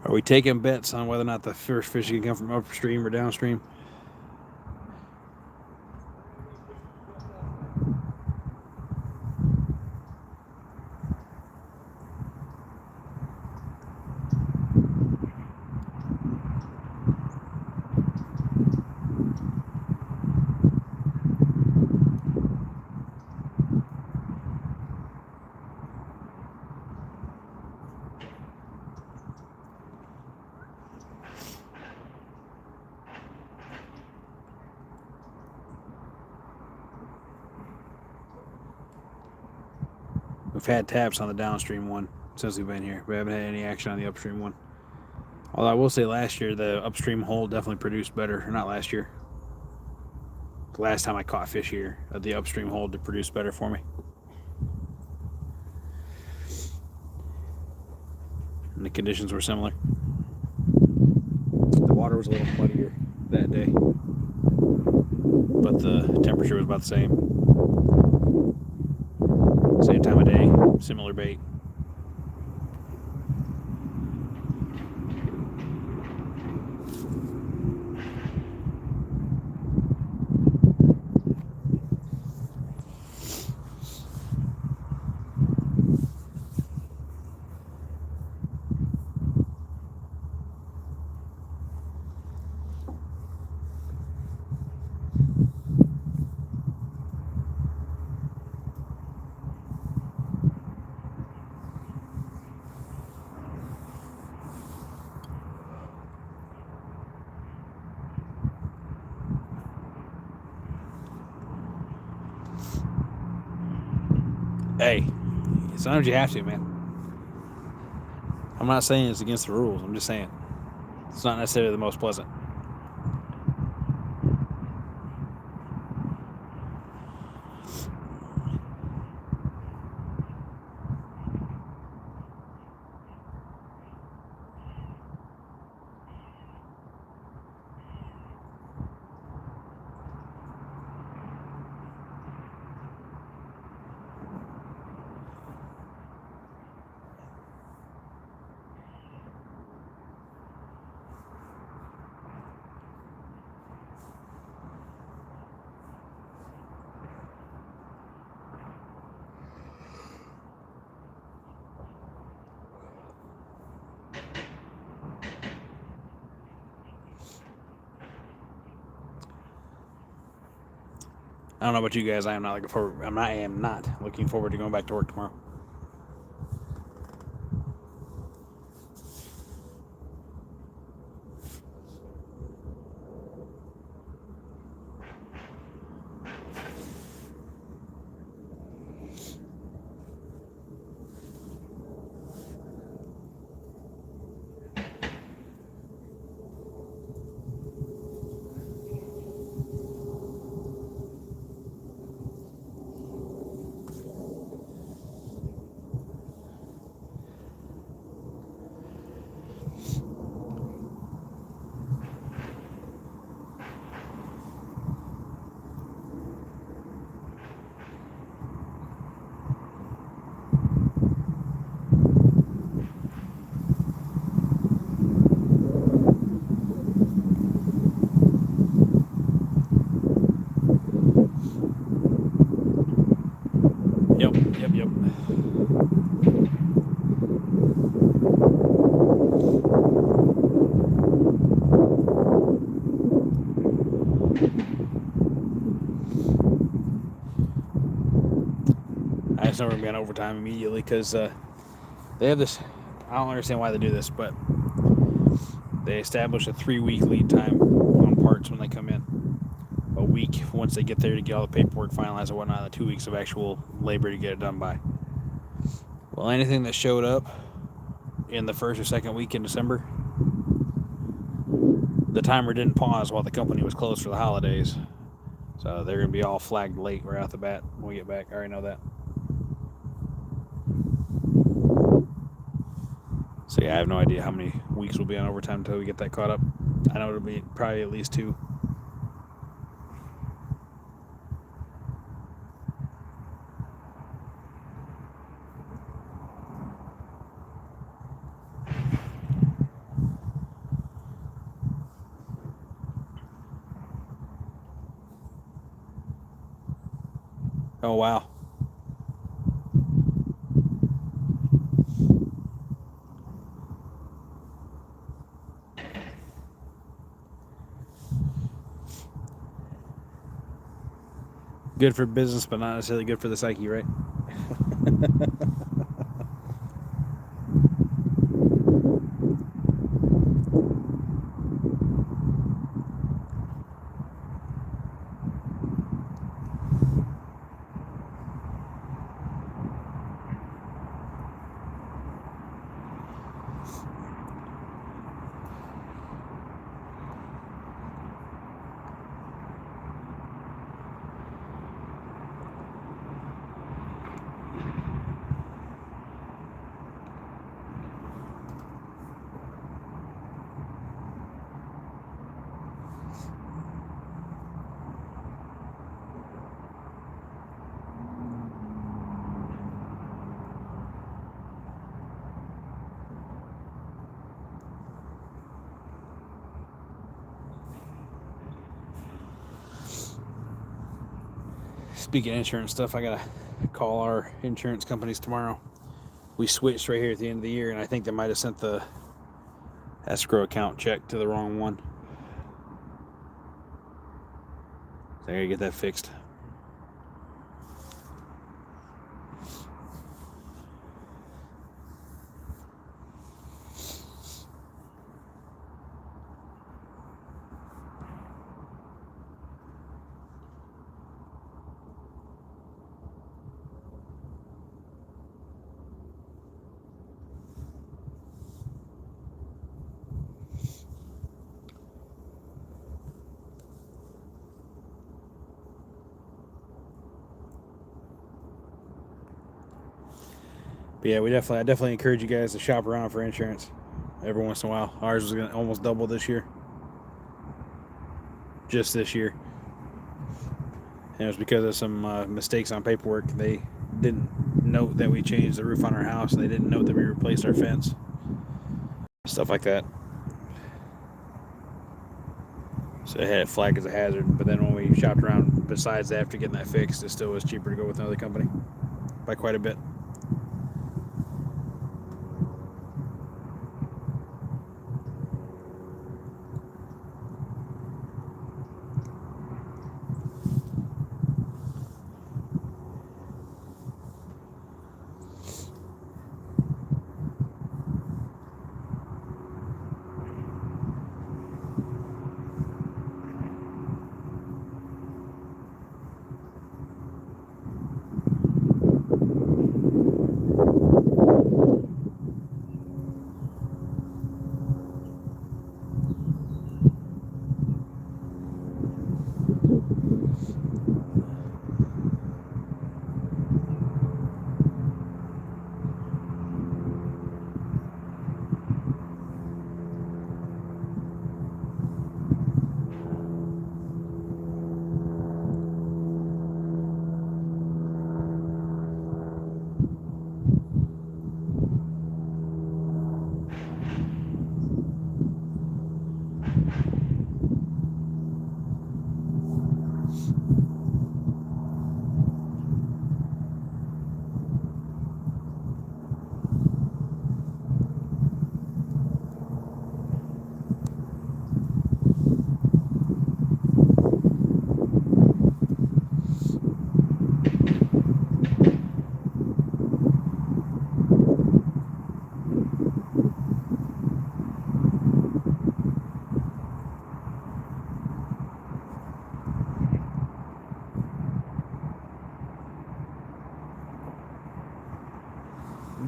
Are we taking bets on whether or not the first fish can come from upstream or downstream? We've had taps on the downstream one since we've been here. We haven't had any action on the upstream one. Although I will say last year, the upstream hole definitely produced better. Or not last year. The last time I caught fish here, the upstream hole did produce better for me. And the conditions were similar. The water was a little muddier that day, but the temperature was about the same. Same time of day, similar bait. Hey, sometimes you have to, man. I'm not saying it's against the rules. I'm just saying it's not necessarily the most pleasant. I don't know about you guys. I am not looking forward to going back to work tomorrow. know we're going to be on overtime immediately because they have this. I don't understand why they do this, but they establish a 3-week lead time on parts when they come in. A week once they get there to get all the paperwork finalized and whatnot, and 2 weeks of actual labor to get it done by. Well, anything that showed up in the first or second week in December, the timer didn't pause while the company was closed for the holidays. So they're going to be all flagged late right off the bat when we get back. I already know that. So yeah, I have no idea how many weeks we'll be on overtime until we get that caught up. I know it'll be probably at least 2. Oh, wow. Good for business, but not necessarily good for the psyche, right? Speaking of insurance stuff, I gotta call our insurance companies tomorrow. We switched right here at the end of the year, and I think they might have sent the escrow account check to the wrong one. So I gotta get that fixed. But yeah, I definitely encourage you guys to shop around for insurance every once in a while. Ours was gonna almost double this year. Just this year. And it was because of some mistakes on paperwork. They didn't note that we changed the roof on our house. They didn't note that we replaced our fence. Stuff like that. So they had it flagged as a hazard. But then when we shopped around, besides after getting that fixed, it still was cheaper to go with another company by quite a bit.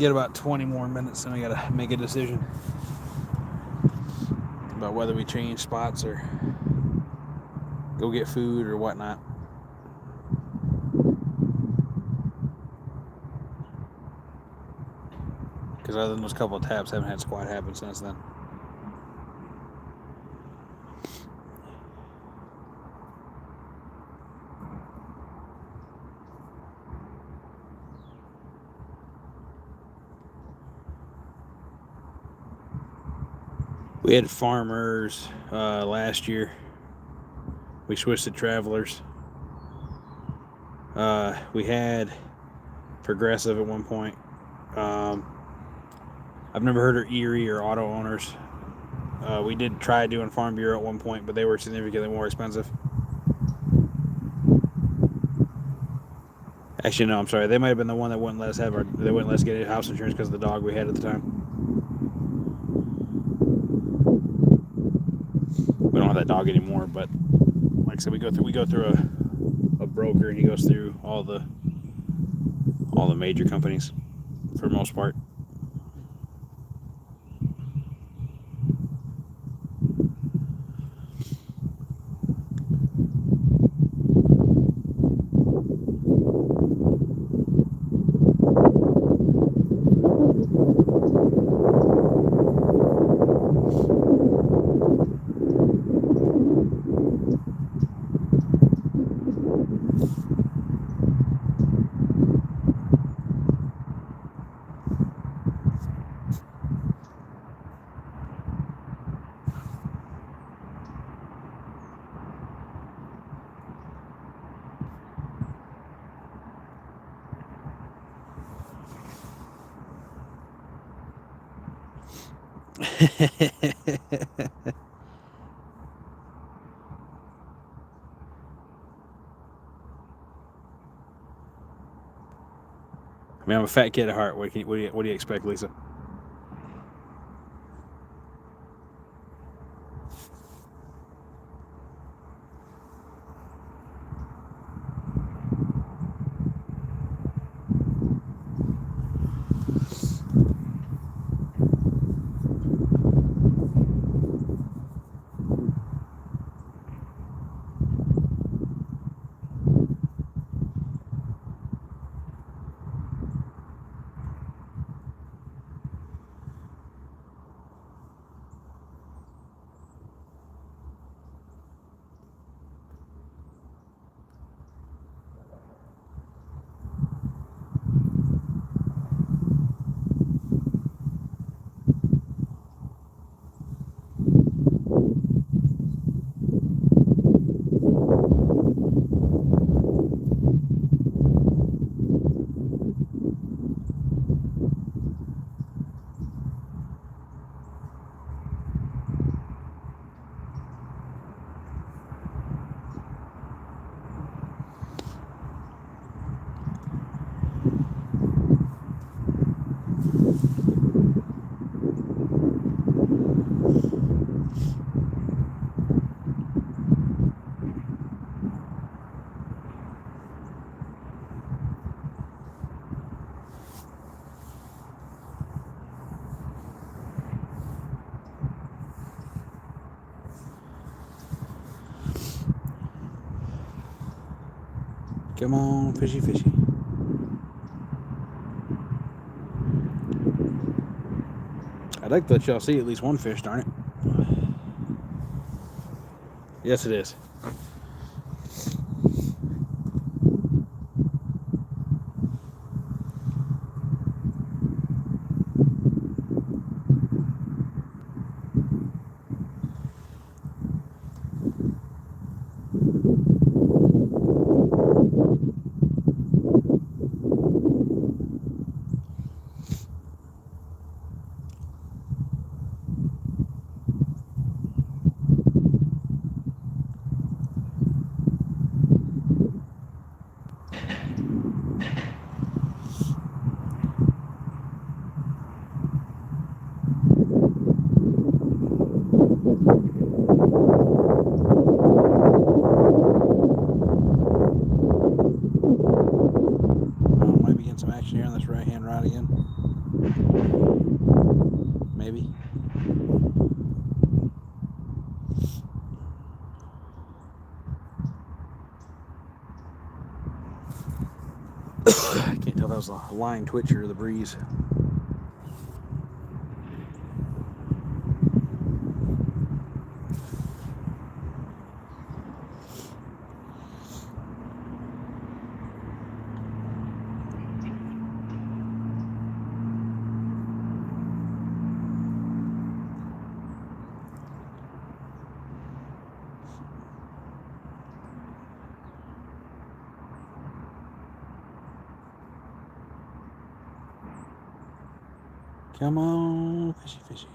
get about 20 more minutes, and we gotta make a decision about whether we change spots or go get food or whatnot. Because other than those couple of taps, haven't had squat happen since then. We had Farmers last year. We switched to Travelers. We had Progressive at one point. I've never heard of Erie or Auto Owners. We did try doing Farm Bureau at one point, but they were significantly more expensive. Actually, no, I'm sorry. They might have been the one that wouldn't let us have they wouldn't let us get house insurance because of the dog we had at the time. We don't have that dog anymore, but like I said, we go through a broker, and he goes through all the major companies for the most part. I mean, I'm a fat kid at heart. What do you expect, Lisa? Come on, fishy, fishy. I'd like to let y'all see at least one fish, darn it. Yes, it is. maybe. I can't tell if that was a line twitcher or the breeze. Come on, fishy, fishy.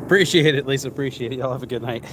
Appreciate it, Lisa. Appreciate it. Y'all have a good night.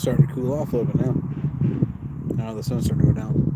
starting to cool off a little bit now. Now the sun's starting to go down.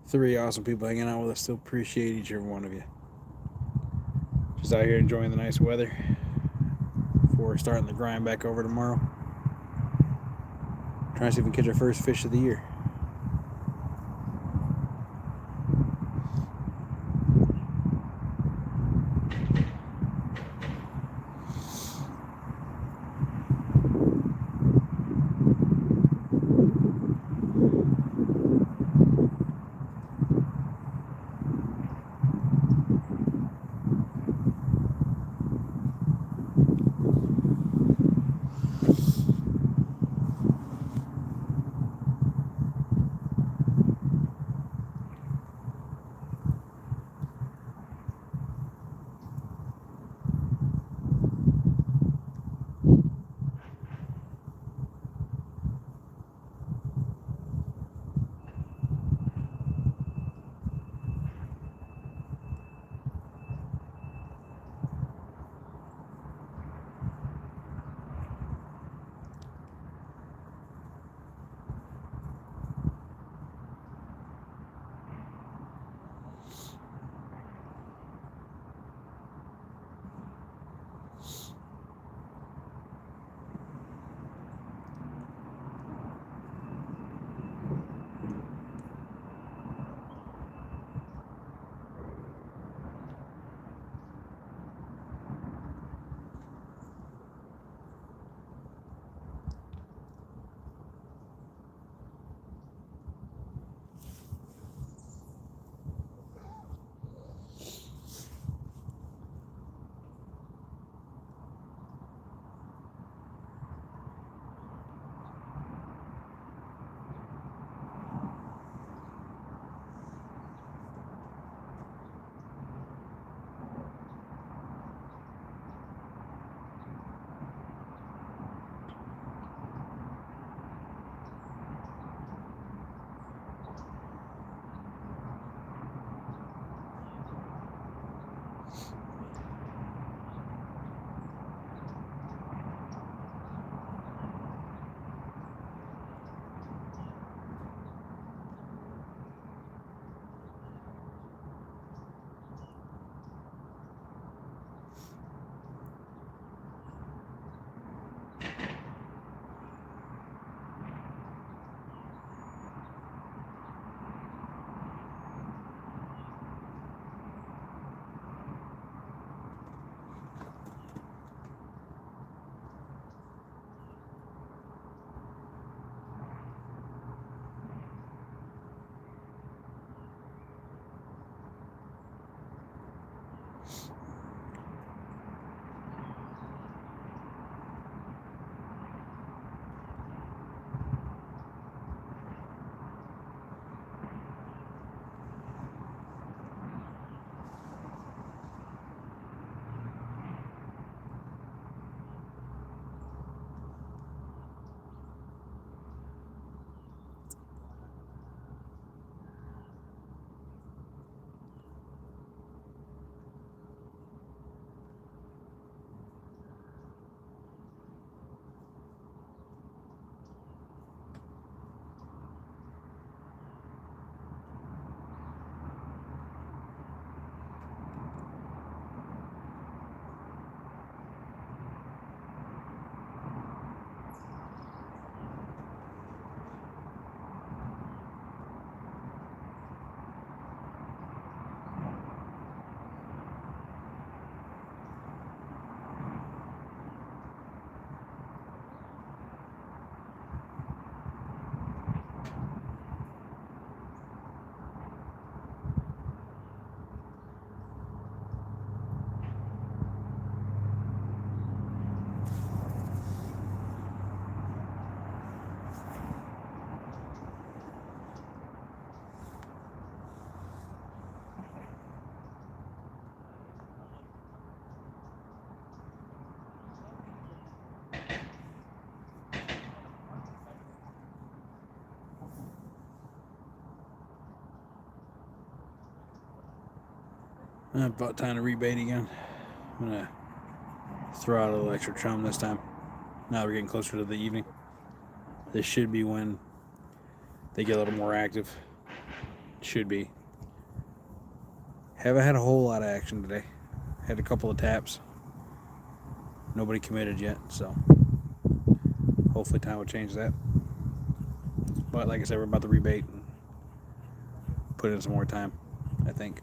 Three awesome people hanging out with us. Still appreciate each and every one of you. Just out here enjoying the nice weather before starting the grind back over tomorrow. Trying to see if we can catch our first fish of the year. About time to rebait again. I'm gonna throw out a little extra chum this time. Now we're getting closer to the evening. This should be when they get a little more active. Should be. Haven't had a whole lot of action today. Had a couple of taps. Nobody committed yet, so hopefully time will change that. But like I said, we're about to rebait and put in some more time, I think.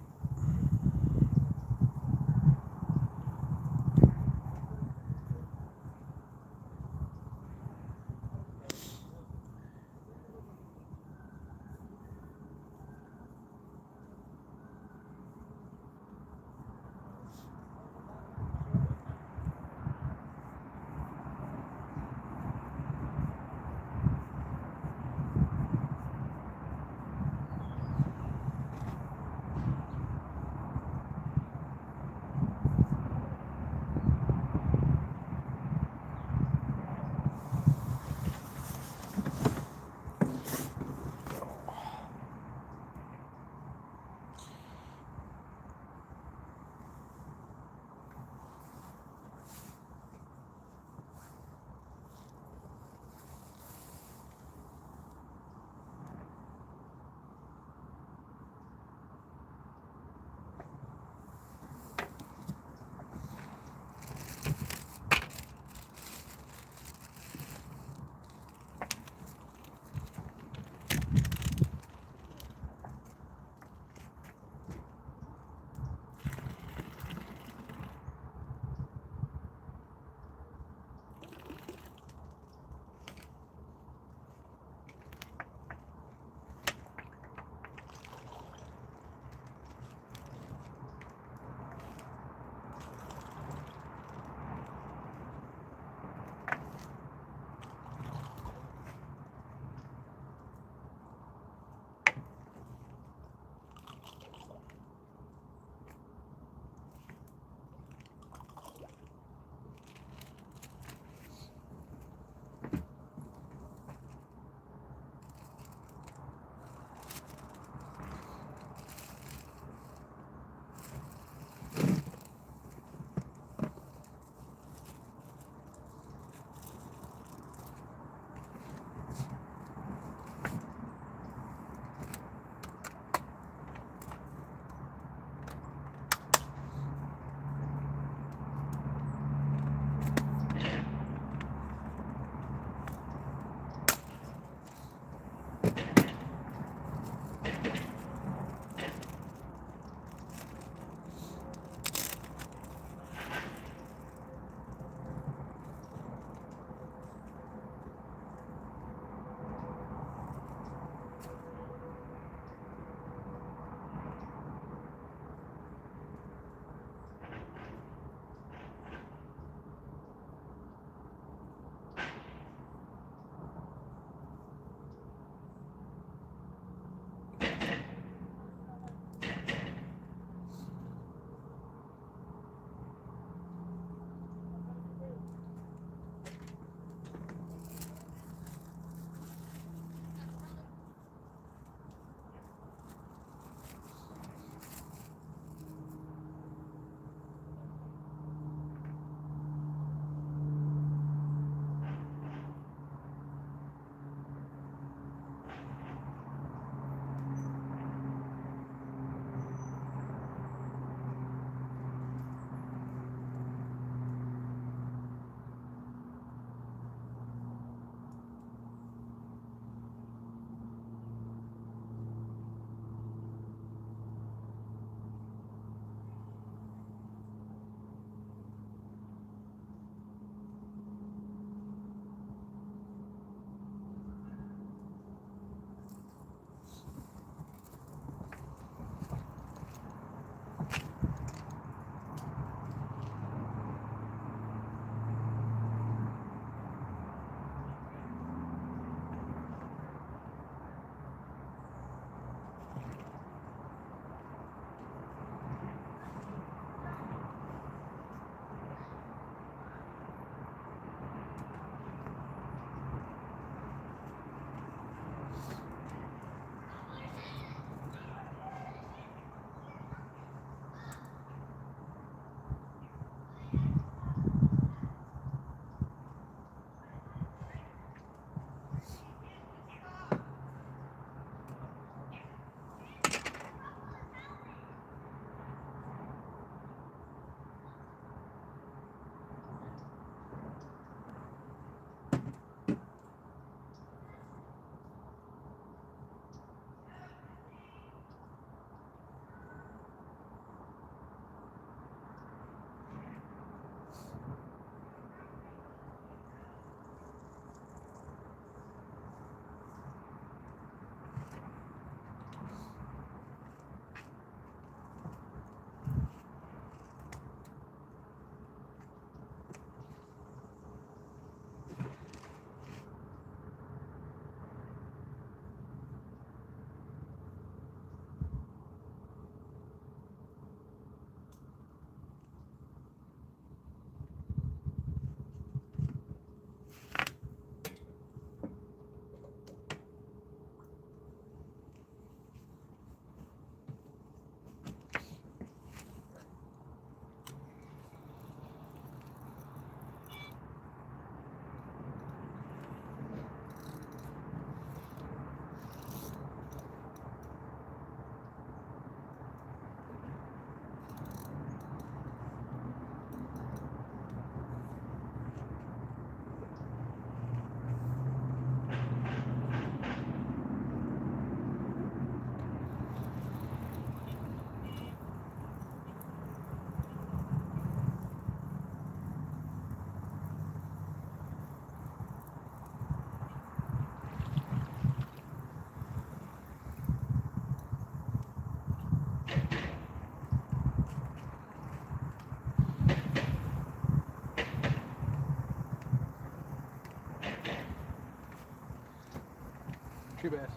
Tree bass.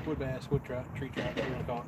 Wood bass, wood trout, tree trout, whatever you want to call it.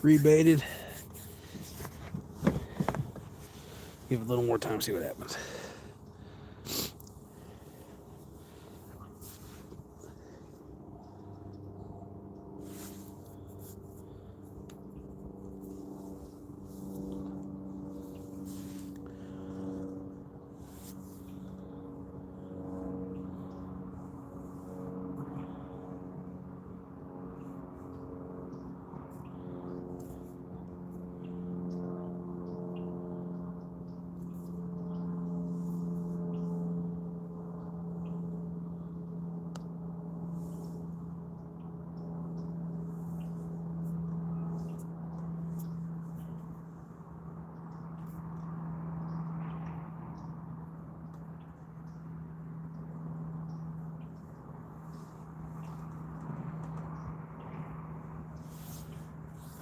Rebaited. Give it a little more time, see what happens.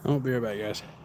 I'll be right back, guys.